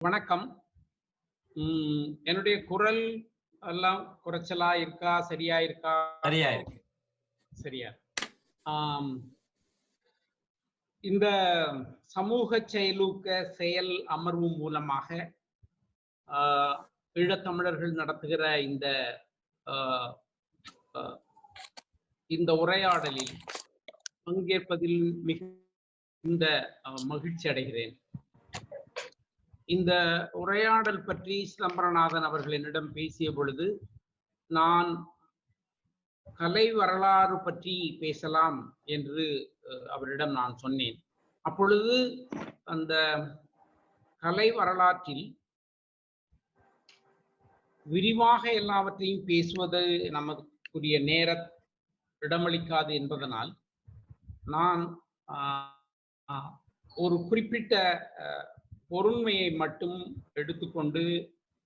வணக்கம். என்னுடைய குரல் எல்லாம் குறைச்சலா இருக்கா? சரியா இருக்கா? சரியா இருக்கு. சரியா. ஆம். இந்த சமூக செயலூக்க செயல் அமர்வு மூலமாக ஆ ஈழத்தமிழர்கள் நடத்துகிற இந்த ஆ அ இந்த உரையாடலில் பங்கேற்பதில் மிகுந்த மகிழ்ச்சி அடைகிறேன். இந்த உரையாடல் பற்றி சிதம்பரநாதன் அவர்கள் என்னிடம் பேசிய பொழுது, நான் கலை வரலாறு பற்றி பேசலாம் என்று அவரிடம் நான் சொன்னேன். அப்பொழுது அந்த கலை வரலாற்றில் விரிவாக எல்லாவற்றையும் பேசுவது நமக்குரிய இடமளிக்காது என்பதனால், நான் ஒரு குறிப்பிட்ட பொருண்மையை மட்டும் எடுத்துக்கொண்டு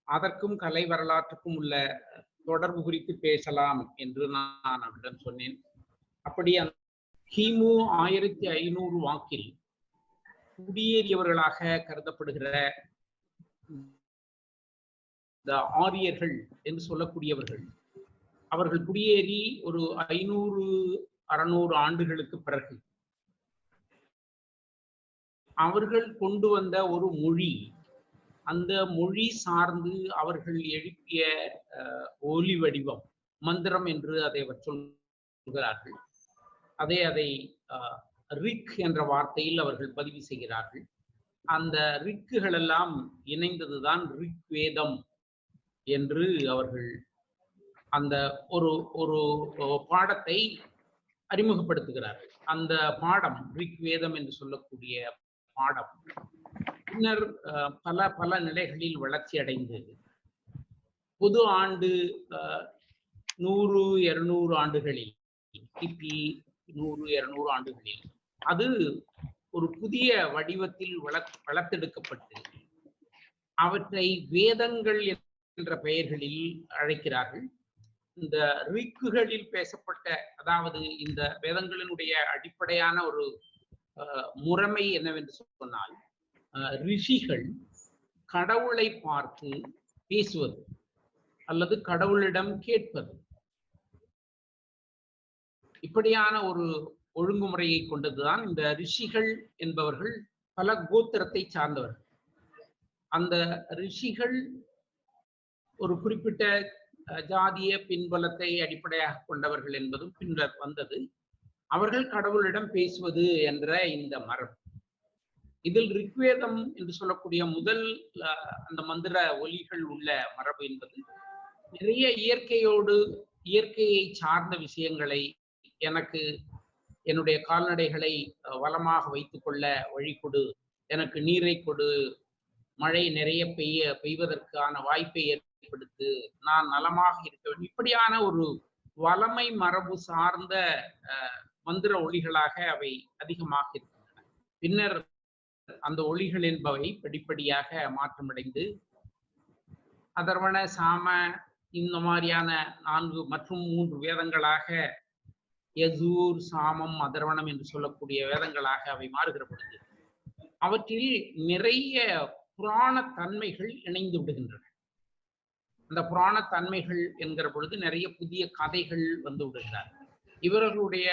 அதற்கும் கலை வரலாற்றுக்கும் உள்ள தொடர்பு குறித்து பேசலாம் என்று நான் அவரிடம் சொன்னேன். அப்படி கிமு 1500 வாக்கில் குடியேறியவர்களாக கருதப்படுகிற இந்த ஆரியர்கள் என்று சொல்லக்கூடியவர்கள், அவர்கள் குடியேறி ஒரு 500-600 ஆண்டுகளுக்கு பிறகு அவர்கள் கொண்டு வந்த ஒரு மொழி, அந்த மொழி சார்ந்து அவர்கள் எழுப்பிய ஒலி வடிவம், மந்திரம் என்று அதை சொல்கிறார்கள். அதை ரிக் என்ற வார்த்தையில் அவர்கள் பதிவு செய்கிறார்கள். அந்த ரிக்குகள் எல்லாம் இணைந்ததுதான் ரிக் வேதம் என்று அவர்கள் அந்த ஒரு ஒரு பாடத்தை அறிமுகப்படுத்துகிறார்கள். அந்த பாடம் ரிக் வேதம் என்று சொல்லக்கூடிய பாடம் பின்னர் பல நிலைகளில் வளர்ச்சி அடைந்து பொது ஆண்டு 100-200 ஆண்டுகளில், கிபி 100-200 ஆண்டுகளில் அது ஒரு புதிய வடிவத்தில் வளர்த்தெடுக்கப்பட்டு அவற்றை வேதங்கள் என்ற பெயர்களில் அழைக்கிறார்கள். இந்த ரிக்குகளில் பேசப்பட்ட, அதாவது இந்த வேதங்களினுடைய அடிப்படையான ஒரு முறைமை என்னவென்று சொன்னால், ரிஷிகள் கடவுளை பார்த்து பேசுவது அல்லது கடவுளிடம் கேட்பது, இப்படியான ஒரு ஒழுங்குமுறையை கொண்டதுதான். இந்த ரிஷிகள் என்பவர்கள் பல கோத்திரத்தை சார்ந்தவர்கள். அந்த ரிஷிகள் ஒரு குறிப்பிட்ட ஜாதிய பின்பலத்தை அடிப்படையாக கொண்டவர்கள் என்பதும் பின்னர் வந்தது. அவர்கள் கடவுளிடம் பேசுவது என்ற இந்த மரபு, இதில் ரிக்வேதம் என்று சொல்லக்கூடிய முதல் அந்த மந்திர ஒலிகள் உள்ள மரபு என்பது நிறைய இயற்கையை சார்ந்த விஷயங்களை, எனக்கு என்னுடைய கால்நடைகளை வளமாக வைத்துக் கொள்ள வழி கொடு, எனக்கு நீரை கொடு, மழை நிறைய பெய்வதற்கான வாய்ப்பை ஏற்படுத்து, நான் நலமாக இருக்க வேண்டும், இப்படியான ஒரு வளமை மரபு சார்ந்த மந்திர ஒலிகளாக அவை அதிகமாக இருக்கின்றன. பின்னர் அந்த ஒலிகள் என்பவை படிப்படியாக மாற்றமடைந்து அதர்வண, சாம, இந்த மாதிரியான 4 மற்றும் 3 வேதங்களாக, யஜூர், சாமம், அதர்வணம் என்று சொல்லக்கூடிய வேதங்களாக அவை மாறுகிற பொழுது அவற்றில் நிறைய புராண தன்மைகள் இணைந்து விடுகின்றன. அந்த புராண தன்மைகள் என்கிற பொழுது நிறைய புதிய கதைகள் வந்து விடுகிறார். இவர்களுடைய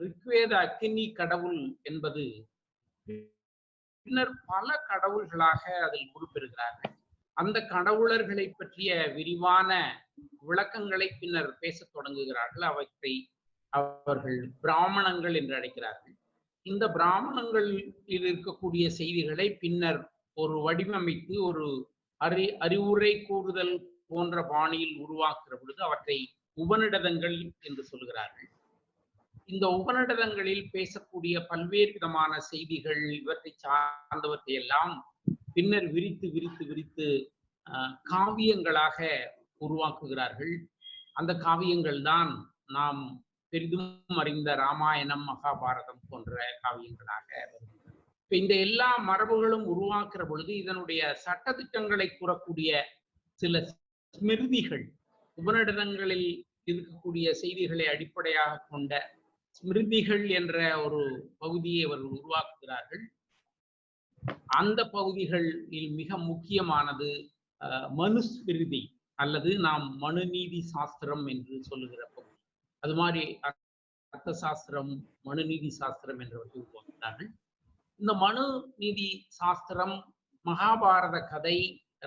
ரிக்வேத அக்னி கடவுள் என்பது பின்னர் பல கடவுள்களாக அதில் உருப்பெறுகிறார்கள். அந்த கடவுளர்களை பற்றிய விரிவான விளக்கங்களை பின்னர் பேசத் தொடங்குகிறார்கள். அவற்றை அவர்கள் பிராமணங்கள் என்று அழைக்கிறார்கள். இந்த பிராமணங்களில் இருக்கக்கூடிய செய்திகளை பின்னர் ஒரு வடிவமைத்து ஒரு அறிவுரை கூறுதல் போன்ற பாணியில் உருவாக்குற பொழுது அவற்றை உபநிடதங்கள் என்று சொல்கிறார்கள். இந்த உபநிடதங்களில் பேசக்கூடிய பல்வேறு விதமான செய்திகள், இவற்றை சார்ந்தவற்றை எல்லாம் பின்னர் விரித்து காவியங்களாக உருவாக்குகிறார்கள். அந்த காவியங்கள் தான் நாம் பெரிதும் அறிந்த ராமாயணம், மகாபாரதம் போன்ற காவியங்களாக வருகின்றன. இப்ப இந்த எல்லா மரபுகளும் உருவாக்குற பொழுது இதனுடைய சட்டதிட்டங்களை கூறக்கூடிய சில ஸ்மிருதிகள், உபநிடதங்களில் இருக்கக்கூடிய செய்திகளை அடிப்படையாக கொண்ட ஸ்மிருதிகள் என்ற ஒரு பகுதியை அவர்கள் உருவாக்குகிறார்கள். அந்த பகுதிகளில் மிக முக்கியமானது மனுஸ்மிருதி அல்லது நாம் மனுநீதி சாஸ்திரம் என்று சொல்லுகிற பகுதி. அது மாதிரி அர்த்த சாஸ்திரம், மனுநீதி சாஸ்திரம் என்றவர்கள் உருவாக்கினார்கள். இந்த மனு நீதி சாஸ்திரம், மகாபாரத கதை,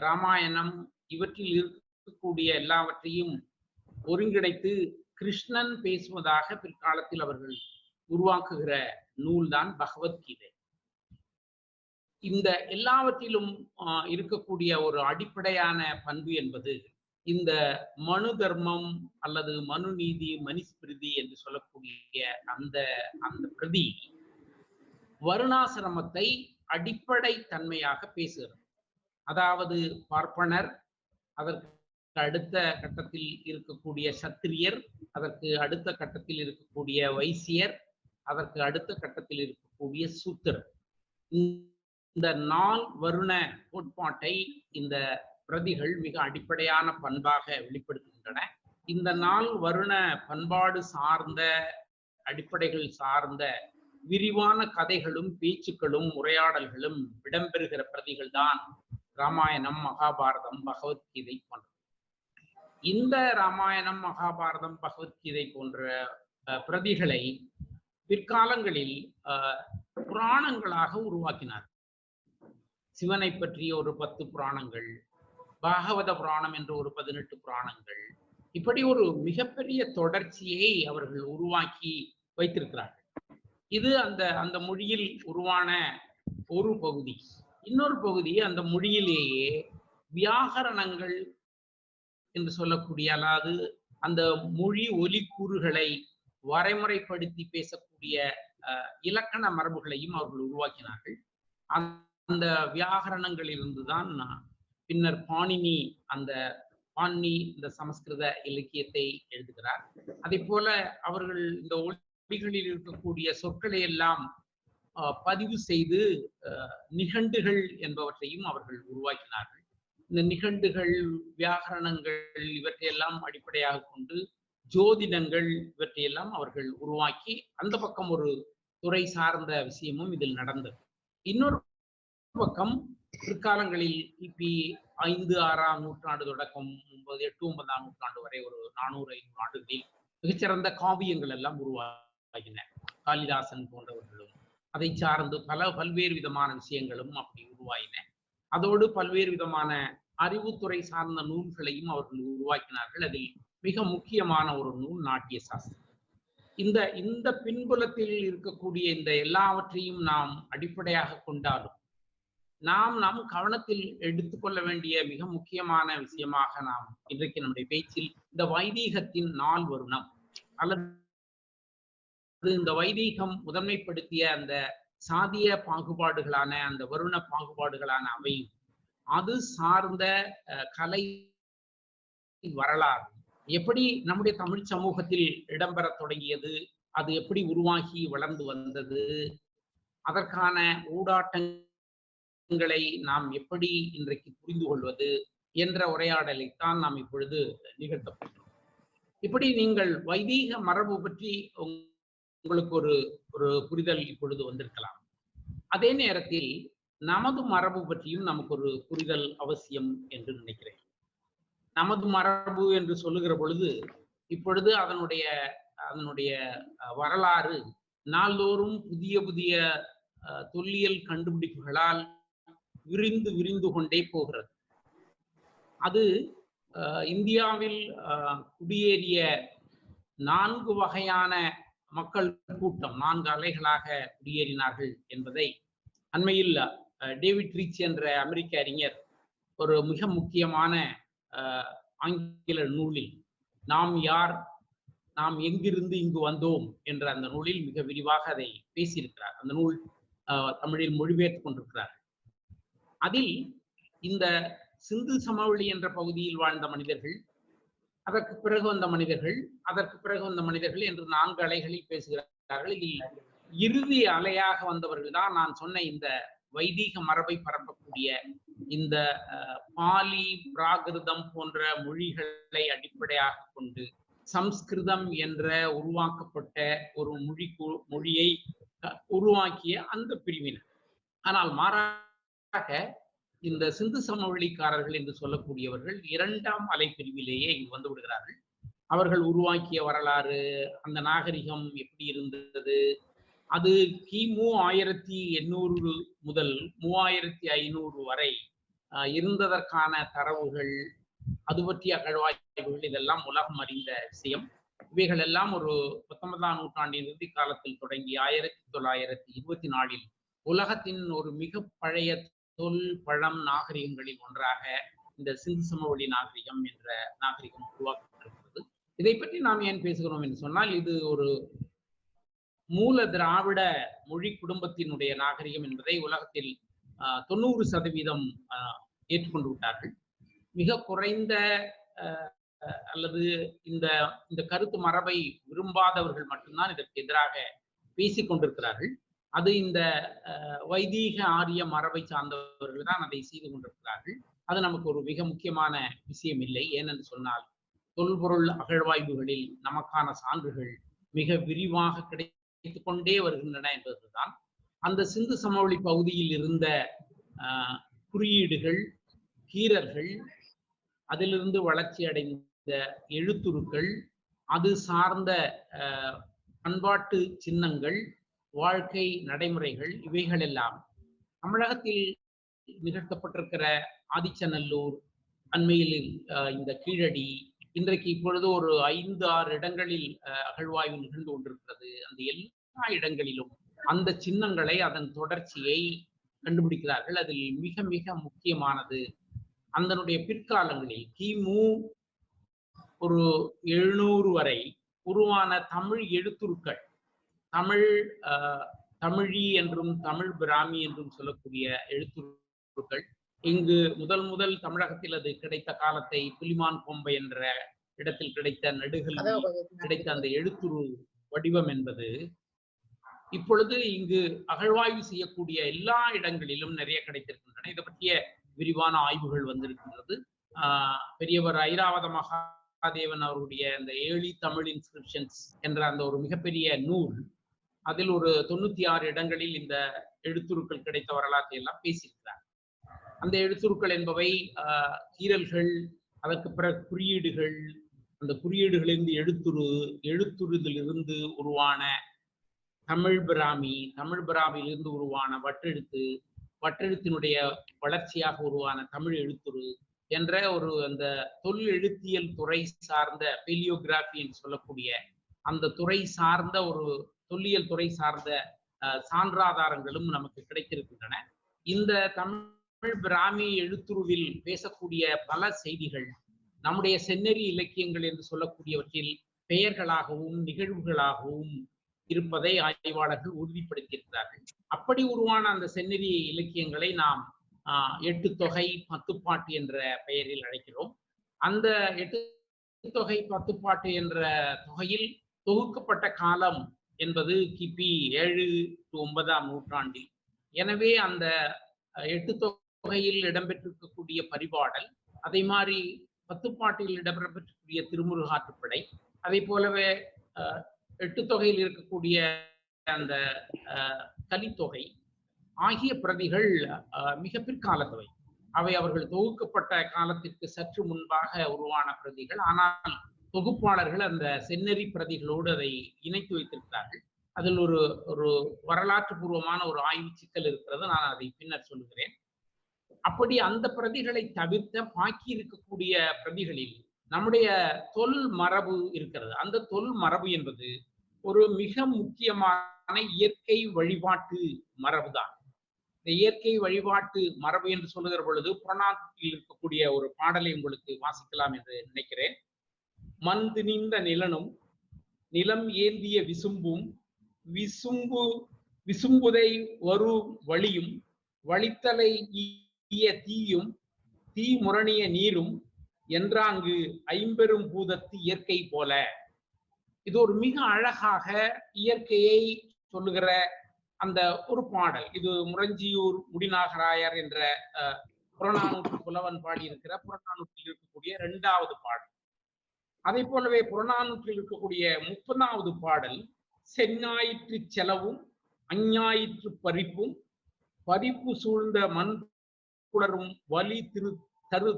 ராமாயணம் இவற்றில் இருக்கக்கூடிய எல்லாவற்றையும் ஒருங்கிணைத்து கிருஷ்ணன் பேசுவதாக பிற்காலத்தில் அவர்கள் உருவாக்குகிற நூல்தான் பகவத்கீதை. இந்த எல்லாவற்றிலும் இருக்கக்கூடிய ஒரு அடிப்படையான பண்பு என்பது இந்த மனு தர்மம் அல்லது மனு நீதி, மனுஸ்மிருதி என்று சொல்லக்கூடிய அந்த அந்த பிரதி வருணாசிரமத்தை அடிப்படை தன்மையாக பேசுகிறது. அதாவது பார்ப்பனர், அதற்கு அடுத்த கட்டத்தில் இருக்கக்கூடிய சத்திரியர், அதற்கு அடுத்த கட்டத்தில் இருக்கக்கூடிய வைசியர், அதற்கு அடுத்த கட்டத்தில் இருக்கக்கூடிய சூத்திரர், இந்த 4 வருண கோட்பாட்டை இந்த பிரதிகள் மிக அடிப்படையான பண்பாக வெளிப்படுத்துகின்றன. இந்த 4 வருண பண்பாடு சார்ந்த அடிப்படைகள் சார்ந்த விரிவான கதைகளும் பேச்சுக்களும் உரையாடல்களும் இடம்பெறுகிற பிரதிகள் தான் ராமாயணம், மகாபாரதம், பகவத்கீதை போன்ற. இந்த ராமாயணம், மகாபாரதம், பகவத்கீதை போன்ற பிரதிகளை பிற்காலங்களில் புராணங்களாக உருவாக்கினார். சிவனை பற்றிய ஒரு 10 புராணங்கள், பாகவத புராணம் என்ற ஒரு 18 புராணங்கள், இப்படி ஒரு மிகப்பெரிய தொடர்ச்சியை அவர்கள் உருவாக்கி வைத்திருக்கிறார்கள். இது அந்த அந்த மொழியில் உருவான ஒரு பகுதி. இன்னொரு பகுதி அந்த மொழியிலேயே வியாகரணங்கள் என்று சொல்லக்கூடிய, அதாவது அந்த மொழி ஒலிக்கூறுகளை வரைமுறைப்படுத்தி பேசக்கூடிய இலக்கண மரபுகளையும் அவர்கள் உருவாக்கினார்கள். அந்த வியாகரணங்கள் இருந்துதான் பின்னர் பாணினி இந்த சமஸ்கிருத இலக்கியத்தை எழுதுகிறார். அதே போல அவர்கள் இந்த ஒலிகளில் இருக்கக்கூடிய சொற்களை எல்லாம் பதிவு செய்து நிகண்டுகள் என்பவற்றையும் அவர்கள் உருவாக்கினார்கள். இந்த நிகண்டுகள், வியாகரணங்கள் இவற்றையெல்லாம் அடிப்படையாக கொண்டு ஜோதிடங்கள் இவற்றையெல்லாம் அவர்கள் உருவாக்கி அந்த பக்கம் ஒரு துறை சார்ந்த விஷயமும் இதில் நடந்தது. இன்னொரு பக்கம் பிற்காலங்களில் கிபி 5-6ஆம் நூற்றாண்டு தொடக்கம் 8-9ஆம் நூற்றாண்டு வரை ஒரு 400-500 ஆண்டுகளில் மிகச்சிறந்த காவியங்கள் எல்லாம் உருவாகின. காளிதாசன் போன்றவர்களும் அதை சார்ந்து பல்வேறு விதமான விஷயங்களும் அப்படி உருவாயின. அதோடு பல்வேறு விதமான அறிவுத்துறை சார்ந்த நூல்களையும் அவர்கள் உருவாக்கினார்கள். அதில் மிக முக்கியமான ஒரு நூல் நாட்டிய சாஸ்திரம். இந்த பின்புலத்தில் இருக்கக்கூடிய இந்த எல்லாவற்றையும் நாம் அடிப்படையாக கொண்டாலும் நாம் நம் கவனத்தில் எடுத்துக்கொள்ள வேண்டிய மிக முக்கியமான விஷயமாக நாம் இன்றைக்கு நம்முடைய பேச்சில் இந்த வைதீகத்தின் 4 வருணம் அல்லது இந்த வைதீகம் முதன்மைப்படுத்திய அந்த சாதிய பாகுபாடுகளான, அந்த வருண பாகுபாடுகளான அவையும் அது சார்ந்த கலை வரலாறு எப்படி நம்முடைய தமிழ் சமூகத்தில் இடம்பெற தொடங்கியது, அது எப்படி உருவாகி வளர்ந்து வந்தது, அதற்கான ஊடாட்டங்களை நாம் எப்படி இன்றைக்கு புரிந்து கொள்வது என்ற உரையாடலைத்தான் நாம் இப்பொழுது நிகழ்த்தப்பட்டோம். இப்படி நீங்கள் வைதீக மரபு பற்றி உங்களுக்கு ஒரு புரிதல் இப்பொழுது வந்திருக்கலாம். அதே நேரத்தில் நமது மரபு பற்றியும் நமக்கு ஒரு புரிதல் அவசியம் என்று நினைக்கிறேன். நமது மரபு என்று சொல்லுகிற பொழுது இப்பொழுது அதனுடைய வரலாறு நாள்தோறும் புதிய புதிய தொல்லியல் கண்டுபிடிப்புகளால் விரிந்து கொண்டே போகிறது. அது இந்தியாவில் குடியேறிய 4 வகையான மக்கள் கூட்டம், 4 அலைகளாக குடியேறினார்கள் என்பதை அண்மையில் டேவிட் ரீச் என்ற அமெரிக்க அறிஞர் ஒரு மிக முக்கியமான ஆங்கில நூலில் நாம் யார், நாம் எங்கிருந்து இங்கு வந்தோம் என்ற அந்த நூலில் மிக விரிவாக அதை பேசியிருக்கிறார். அந்த நூல் தமிழில் மொழிபெயர்த்து கொண்டிருக்கிறார். அதில் இந்த சிந்து சமவெளி என்ற பகுதியில் வாழ்ந்த மனிதர்கள், அதற்கு பிறகு வந்த மனிதர்கள், அதற்கு பிறகு வந்த மனிதர்கள் என்று 4 அலைகளில் பேசுகிறார்கள். இதில் இறுதி அலையாக வந்தவர்கள் தான் நான் சொன்ன இந்த வைதீக மரபை பரப்பக்கூடிய இந்த பாலி, பிராகிருதம் போன்ற மொழிகளை அடிப்படையாக கொண்டு சம்ஸ்கிருதம் என்ற உருவாக்கப்பட்ட ஒரு மொழியை உருவாக்கிய அந்த பிரிவினர். ஆனால் மாறாக இந்த சிந்து சமவெளிக்காரர்கள் என்று சொல்லக்கூடியவர்கள் 2ஆம் அலைப்பிரிவிலேயே இங்கு வந்து விடுகிறார்கள். அவர்கள் உருவாக்கிய வரலாறு, அந்த நாகரிகம் எப்படி இருந்தது, அது கிமு 1800 முதல் 3500 வரை இருந்ததற்கான தரவுகள், அது பற்றிய அகழ்வாய்வுகள், இதெல்லாம் உலகம் அறிந்த விஷயம். இவைகள் எல்லாம் ஒரு 19ஆம் நூற்றாண்டின் இறுதி காலத்தில் தொடங்கி 1924இல் உலகத்தின் ஒரு மிக பழைய தொல் பழம் நாகரிகங்களில் ஒன்றாக இந்த சிந்து சமவெளி நாகரிகம் என்ற நாகரிகம் உருவாக்கப்பட்டிருக்கிறது. இதை பற்றி நாம் ஏன் பேசுகிறோம் என்று சொன்னால், இது ஒரு மூல திராவிட மொழி குடும்பத்தினுடைய நாகரிகம் என்பதை உலகத்தில் 90% ஏற்றுக்கொண்டு விட்டார்கள். மிக குறைந்த அல்லது இந்த இந்த கருத்து மரபை விரும்பாதவர்கள் மட்டும்தான் இதற்கு எதிராக பேசிக் கொண்டிருக்கிறார்கள். அது இந்த வைதீக ஆரிய மரபை சார்ந்தவர்கள் தான் அதை செய்து கொண்டிருக்கிறார்கள். அது நமக்கு ஒரு மிக முக்கியமான விஷயம் இல்லை. ஏனென்று சொன்னால், தொல்பொருள் அகழ்வாய்வுகளில் நமக்கான சான்றுகள் மிக விரிவாக கிடைத்துக் கொண்டே வருகின்றன என்பதுதான். அந்த சிந்து சமவெளி பகுதியில் இருந்த குறியீடுகள், கீறல்கள், அதிலிருந்து வளர்ச்சி அடைந்த எழுத்துருக்கள், அது சார்ந்த பண்பாட்டு சின்னங்கள், வாழ்க்கை நடைமுறைகள், இவைகள் எல்லாம் தமிழகத்தில் நிகழ்த்தப்பட்டிருக்கிற ஆதிச்சநல்லூர், அண்மையில் இந்த கீழடி, இன்றைக்கு இப்பொழுது ஒரு 5-6 இடங்களில் அகழ்வாய்வு நிகழ்ந்து கொண்டிருக்கிறது. அந்த எல்லா இடங்களிலும் அந்த சின்னங்களை, அதன் தொடர்ச்சியை கண்டுபிடிக்கிறார்கள். அதில் மிக மிக முக்கியமானது, அதனுடைய பிற்காலங்களில் கிமு ஒரு 700 வரை உருவான தமிழ் எழுத்துருக்கள், தமிழி என்றும் தமிழ் பிராமி என்றும் சொல்லக்கூடிய எழுத்துருக்கள், இங்கு முதல் தமிழகத்தில் அது கிடைத்த காலத்தை புலிமான் கொம்பை என்ற இடத்தில் கிடைத்த நடுகல்வி கிடைத்த அந்த எழுத்துரு வடிவம் என்பது இப்பொழுது இங்கு அகழ்வாய்வு செய்யக்கூடிய எல்லா இடங்களிலும் நிறைய கிடைத்திருக்கின்றன. இதை பற்றிய விரிவான ஆய்வுகள் வந்திருக்கின்றது. பெரியவர் ஐராவத மகாதேவன் அவருடைய அந்த ஏர்லி தமிழ் இன்ஸ்கிரிப்ஷன்ஸ் என்ற அந்த ஒரு மிகப்பெரிய நூல், அதில் ஒரு 96 இடங்களில் இந்த எழுத்துருக்கள் கிடைத்த வரலாற்றை எல்லாம் பேசியிருக்கிறார். அந்த எழுத்துருக்கள் என்பவை கீறல்கள், அதற்கு பிறகு குறியீடுகள், அந்த குறியீடுகளிலிருந்து எழுத்துருதிலிருந்து உருவான தமிழ் பிராமி, தமிழ் பிராமியிலிருந்து உருவான வட்டெழுத்து, வட்டெழுத்தினுடைய வளர்ச்சியாக உருவான தமிழ் எழுத்துரு என்ற ஒரு அந்த தொல் எழுத்தியல் துறை சார்ந்த பெலியோகிராபி என்று சொல்லக்கூடிய அந்த துறை சார்ந்த ஒரு தொல்லியல் துறை சார்ந்த சான்றாதாரங்களும் நமக்கு கிடைத்திருக்கின்றன. இந்த தமிழ் பிராமி எழுத்துருவில் பேசக்கூடிய பல செய்திகள் நம்முடைய செந்நெறி இலக்கியங்கள் என்று சொல்லக்கூடியவற்றில் பெயர்களாகவும் நிகழ்வுகளாகவும் இருப்பதை ஆய்வாளர்கள் உறுதிப்படுத்தியிருக்கிறார்கள். அப்படி உருவான அந்த செந்நெறி இலக்கியங்களை நாம் 8 தொகை 10 பாட்டு என்ற பெயரில் அழைக்கிறோம். அந்த 8 தொகை 10 பாட்டு என்ற தொகையில் தொகுக்கப்பட்ட காலம் என்பது கிபி 7 to 9ஆம் நூற்றாண்டில். எனவே அந்த 8 தொகையில் இடம்பெற்றிருக்கக்கூடிய பரிபாடல், அதை மாதிரி 10 பாட்டில் இடம்பெற்றிருக்கக்கூடிய திருமுருகாற்றுப்படை, அதை போலவே 8 தொகையில் இருக்கக்கூடிய அந்த கலித்தொகை ஆகிய பிரதிகள் மிக பிற்காலத்தவை. அவை அவர்கள் தொகுக்கப்பட்ட காலத்திற்கு சற்று முன்பாக உருவான பிரதிகள். ஆனால் தொகுப்பாளர்கள் அந்த செந்நெறி பிரதிகளோடு அதை இணைத்து வைத்திருக்கிறார்கள். அதில் ஒரு வரலாற்று பூர்வமான ஒரு ஆய்வு சிக்கல் இருக்கிறது. நான் அதை பின்னர் சொல்லுகிறேன். அப்படி அந்த பிரதிகளை தவிர்த்த பாக்கி இருக்கக்கூடிய பிரதிகளில் நம்முடைய தொல் மரபு இருக்கிறது. அந்த தொல் மரபு என்பது ஒரு மிக முக்கியமான இயற்கை வழிபாட்டு மரபுதான். இந்த இயற்கை வழிபாட்டு மரபு என்று சொல்லுகிற பொழுது புறநானூற்றில் இருக்கக்கூடிய ஒரு பாடலை உங்களுக்கு வாசிக்கலாம் என்று நினைக்கிறேன். மண் திணிந்த நிலனும் நிலம் ஏந்திய விசும்பும் விசும்புதை வரு வழியும் வழித்தலை ஈய தீயும் தீ முரணிய நீரும் என்றாங்கு ஐம்பெரும் பூதத்து இயற்கை போல. இது ஒரு மிக அழகாக இயற்கையை சொல்லுகிற அந்த ஒரு பாடல். இது முரஞ்சியூர் முடிநாகராயர் என்ற புறநானூற்று புலவன் பாடியிருக்கிற புறநானூற்றில் இருக்கக்கூடிய 2வது பாடல். அதை போலவே புறநானூற்றில் இருக்கக்கூடிய 30வது பாடல், செஞ்ஞாயிற்று செலவும் அஞ்ஞாயிற்று பறிப்பும் பறிப்பு சூழ்ந்த மண் புலரும் வலி தரு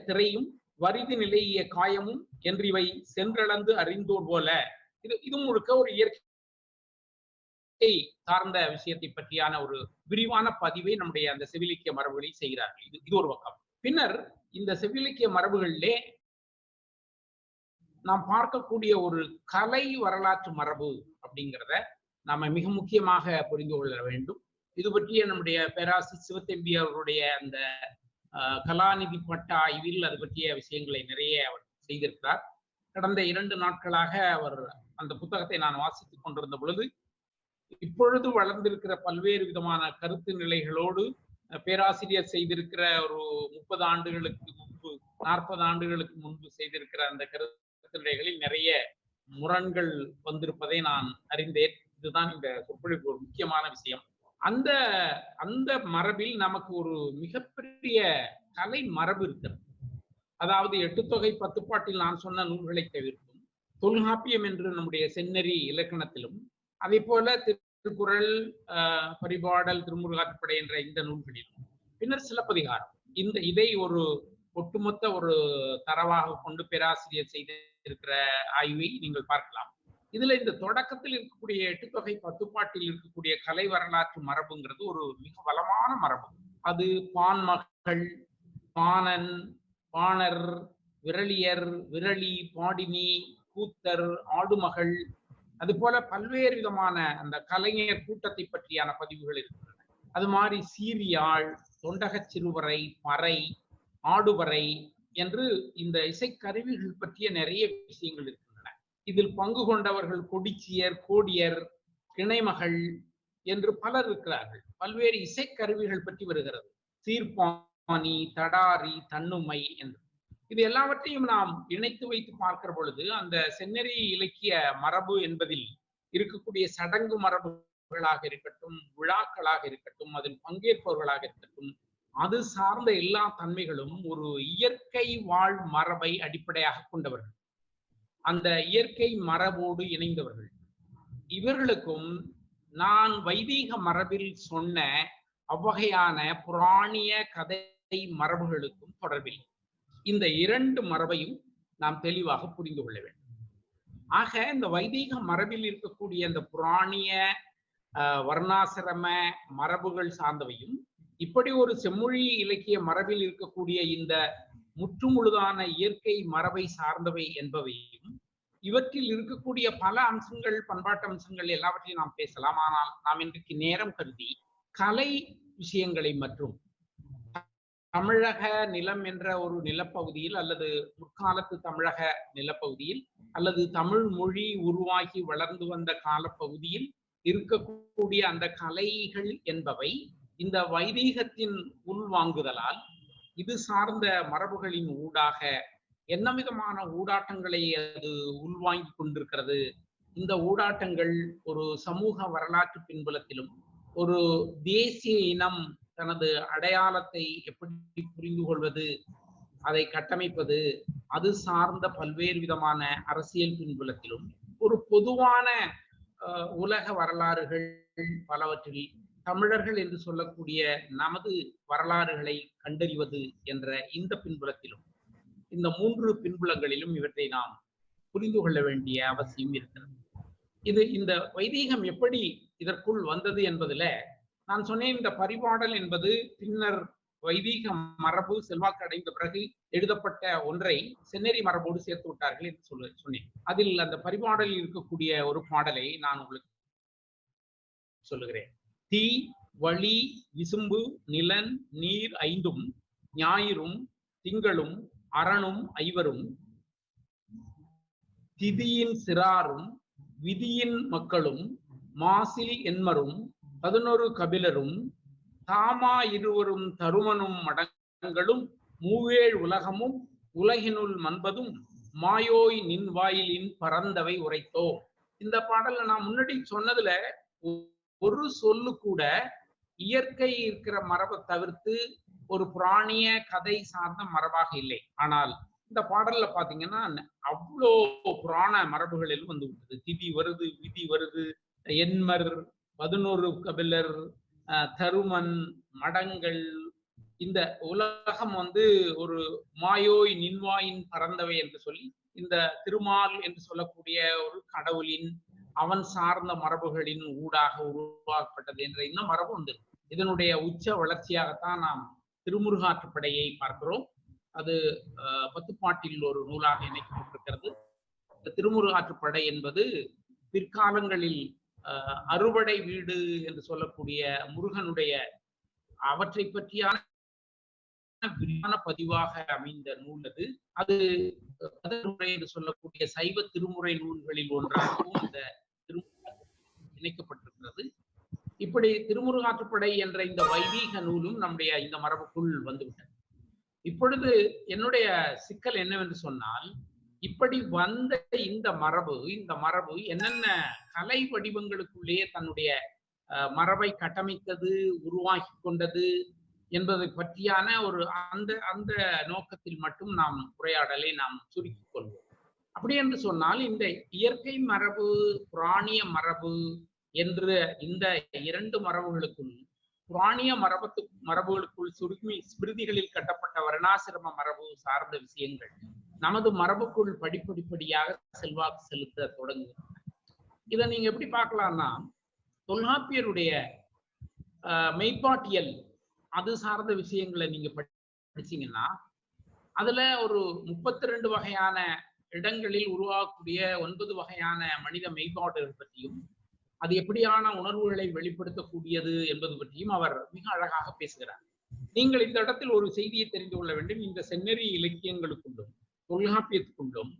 திரையும் வரிது நிலைய காயமும் என்றிவை சென்றளந்து அறிந்தோர் போல. இது முழுக்க ஒரு இயற்கை சார்ந்த விஷயத்தை பற்றியான ஒரு விரிவான பதிவை நம்முடைய அந்த செவிலிக்கிய மரபுகளில் செய்கிறார்கள். இது ஒரு பக்கம். பின்னர் இந்த செவிலிக்கிய மரபுகளிலே நாம் பார்க்கக்கூடிய ஒரு கலை வரலாற்று மரபு அப்படிங்கிறத நாம மிக முக்கியமாக புரிந்து கொள்ள வேண்டும். இது பற்றிய நம்முடைய பேராசிரியர் சிவத்தம்பி அவருடைய அந்த கலாநிதி பட்ட ஆய்வில் அது பற்றிய விஷயங்களை நிறைய அவர் செய்திருக்கிறார். கடந்த 2 நாட்களாக அவர் அந்த புத்தகத்தை நான் வாசித்துக் கொண்டிருந்த பொழுது இப்பொழுது வளர்ந்திருக்கிற பல்வேறு விதமான கருத்து நிலைகளோடு பேராசிரியர் செய்திருக்கிற ஒரு 30 ஆண்டுகளுக்கு முன்பு 40 ஆண்டுகளுக்கு முன்பு செய்திருக்கிற அந்த கருத்து நிலைகளில் நிறைய முரண்கள் வந்திருப்பதை நான் அறிந்தேன். இதுதான் இந்த சொற்பொழிவு ஒரு முக்கியமான விஷயம். அந்த அந்த மரபில் நமக்கு ஒரு மிகப்பெரிய கலை மரபு இருக்கிறது. அதாவது 8 தொகை 10 பாட்டில் நான் சொன்ன நூல்களை தவிர்க்கும் தொல்காப்பியம் என்று நம்முடைய செந்நெறி இலக்கணத்திலும், அதே போல திருக்குறள், பரிபாடல், திருமுருகாற்றுப்படை என்ற இந்த நூல்களிலும், பின்னர் சிலப்பதிகாரம், இதை ஒரு ஒட்டுமொத்த ஒரு தரவாக கொண்டு பேராசிரியர் செய்திருக்கிற ஆய்வை நீங்கள் பார்க்கலாம். இதுல இந்த தொடக்கத்தில் இருக்கக்கூடிய 8 தொகை 10 பாட்டில் இருக்கக்கூடிய கலை வரலாற்று மரபுங்கிறது ஒரு மிக வளமான மரபு. அது பான்மகள், பாணன், பாணர், விரலியர், விரலி, பாடினி, கூத்தர், ஆடுமகள், அது போல பல்வேறு விதமான அந்த கலைஞர் கூட்டத்தை பற்றியான பதிவுகள் இருக்கின்றன. அது மாதிரி சீரியாழ், தொண்டகச் சிறுவரை, பறை, ஆடுவரை என்று இந்த இசைக்கருவிகள் பற்றிய நிறைய விஷயங்கள் இருக்கின்றன. இதில் பங்கு கொண்டவர்கள் கொடிச்சியர், கோடியர், கிணைமகள் என்று பலர் இருக்கிறார்கள். பல்வேறு இசைக்கருவிகள் பற்றி வருகிறது. சீர்பாணி, தடாரி, தன்னுமை என்று. இது எல்லாவற்றையும் நாம் இணைத்து வைத்து பார்க்கிற பொழுது அந்த செந்நெறி இலக்கிய மரபு என்பதில் இருக்கக்கூடிய சடங்கு மரபுகளாக இருக்கட்டும், விழாக்களாக இருக்கட்டும், அதில் பங்கேற்பவர்களாக இருக்கட்டும், அது சார்ந்த எல்லா தன்மைகளும் ஒரு இயற்கை வாழ் மரபை அடிப்படையாக கொண்டவர்கள், அந்த இயற்கை மரபோடு இணைந்தவர்கள். இவர்களுக்கும் நான் வைதீக மரபில் சொன்ன அவ்வகையான புராணிய கதை மரபுகளுக்கும் தொடர்பில்லை. இந்த 2 மரபையும் நாம் தெளிவாக புரிந்து கொள்ள வேண்டும். ஆக இந்த வைதீக மரபில் இருக்கக்கூடிய அந்த புராணிய வர்ணாசிரம மரபுகள் சார்ந்தவையும், இப்படி ஒரு செம்மொழி இலக்கிய மரபில் இருக்கக்கூடிய இந்த முற்றுமுழுதான இயற்கை மரபை சார்ந்தவை என்பவையும், இவற்றில் இருக்கக்கூடிய பல அம்சங்கள், பண்பாட்டு அம்சங்கள் எல்லாவற்றையும் நாம் பேசலாம். ஆனால் நாம் இன்றைக்கு நேரம் கருதி கலை விஷயங்களை மற்றும் தமிழக நிலம் என்ற ஒரு நிலப்பகுதியில், அல்லது முற்காலத்து தமிழக நிலப்பகுதியில், அல்லது தமிழ் மொழி உருவாகி வளர்ந்து வந்த காலப்பகுதியில் இருக்கக்கூடிய அந்த கலைகள் என்பவை இந்த வைதீகத்தின் உள்வாங்குதலால் இது சார்ந்த மரபுகளின் ஊடாக என்ன விதமான ஊடாட்டங்களை அது உள்வாங்கி கொண்டிருக்கிறது. இந்த ஊடாட்டங்கள் ஒரு சமூக வரலாற்று பின்புலத்திலும், ஒரு தேசிய இனம் தனது அடையாளத்தை எப்படி புரிந்து கொள்வது, அதை கட்டமைப்பது, அது சார்ந்த பல்வேறு விதமான அரசியல் பின்புலத்திலும், ஒரு பொதுவான உலக வரலாறுகள் பலவற்றில் தமிழர்கள் என்று சொல்லக்கூடிய நமது வரலாறுகளை கண்டறிவது என்ற இந்த பின்புலத்திலும், இந்த 3 பின்புலங்களிலும் இவற்றை நாம் புரிந்து கொள்ள வேண்டிய அவசியம் இருக்கிறது. இந்த வைதீகம் எப்படி இதற்குள் வந்தது என்பதுல நான் சொன்னேன், இந்த பரிபாடல் என்பது பின்னர் வைதீக மரபு செல்வாக்கு அடைந்த பிறகு எழுதப்பட்ட ஒன்றை செந்நெறி மரபோடு சேர்த்து விட்டார்கள் என்று சொன்னேன். அதில் அந்த பரிபாடலில் இருக்கக்கூடிய ஒரு பாடலை நான் உங்களுக்கு சொல்லுகிறேன். தீ, வழி, விசும்பு, நிலன், நீர் 5ம், ஞாயிறும், திங்களும், அரணும், ஐவரும், திதியின் சிறாரும், விதியின் மக்களும், மாசில் என்மரும், 11 கபிலரும், தாமா 20 தருமனும் மடங்களும், மூவேழ் உலகமும், உலகினுள் மன்பதும், மாயோய் நின் வாயிலின் பரந்தவை உரைத்தோ. இந்த பாடல்ல நான் முன்னாடி சொன்னதுல ஒரு சொல்லு கூட இயற்கை இருக்கிற மரபை தவிர்த்து ஒரு புராணிய கதை சார்ந்த மரபாக இல்லை. ஆனால் இந்த பாடல்ல பாத்தீங்கன்னா அவ்வளோ புராண மரபுகளில் வந்து விட்டது. திதி வருது, விதி வருது, என்மர், 11 கபிலர், தருமன், மடங்கள், இந்த உலகம் ஒரு மாயோய் நின்வாயின் பறந்தவை என்று சொல்லி இந்த திருமால் என்று சொல்லக்கூடிய ஒரு கடவுளின் அவன் சார்ந்த மரபுகளின் ஊடாக உருவாக்கப்பட்டது என்ற இந்த மரபு இதனுடைய உச்ச வளர்ச்சியாகத்தான் நாம் திருமுருகாற்றுப்படையை பார்க்கிறோம். அது 10 பாட்டில் ஒரு நூலாக இணைக்கப்பட்டிருக்கிறது. இந்த திருமுருகாற்றுப்படை என்பது பிற்காலங்களில் அறுவடை வீடு என்று சொல்லக்கூடிய முருகனுடைய அவற்றை பற்றியான விரிவான பதிவாக அமைந்த நூல் அது திருமுறை என்று சொல்லக்கூடிய சைவ திருமுறை நூல்களில் ஒன்றாகவும் இந்த திருமுறை இணைக்கப்பட்டிருக்கிறது. இப்படி திருமுருகாற்றுப்படை என்ற இந்த வைதீக நூலும் நம்முடைய இந்த மரபுக்குள் வந்துவிட்டது. இப்பொழுது என்னுடைய சிக்கல் என்னவென்று சொன்னால், இப்படி வந்த இந்த மரபு என்னென்ன கலை வடிவங்களுக்குள்ளே தன்னுடைய மரபை கட்டமைத்தது, உருவாக்கி கொண்டது என்பதை பற்றியான ஒரு அந்த நோக்கத்தில் மட்டும் நாம் உரையாடலை நாம் சுருக்கிக் கொள்வோம். அப்படி என்று சொன்னால், இந்த இயற்கை மரபு, புராணிய மரபு என்று இந்த 2 மரபுகளுக்குள், புராணிய மரபுகளுக்குள் சுருக்கி ஸ்மிருதிகளில் கட்டப்பட்ட வர்ணாசிரம மரபு சார்ந்த விஷயங்கள் நமது மரபுக்குள் படிப்படியாக செல்வாக்கு செலுத்த தொடங்குகின்றன. இதை நீங்க எப்படி பார்க்கலாம்னா, தொல்காப்பியருடைய மெய்ப்பாட்டியல் அது சார்ந்த விஷயங்களை நீங்க படிச்சீங்கன்னா, அதுல ஒரு 32 வகையான இடங்களில் உருவாகக்கூடிய 9 வகையான மனித மெய்ப்பாடுகள் பற்றியும், அது எப்படியான உணர்வுகளை வெளிப்படுத்தக்கூடியது என்பது பற்றியும் அவர் மிக அழகாக பேசுகிறார். நீங்கள் இந்த இடத்தில் ஒரு செய்தியை தெரிந்து கொள்ள வேண்டும். இந்த செந்நெறி இலக்கியங்களுக்குள்ளும் தொல்காப்பியத்துக்குள்ளும்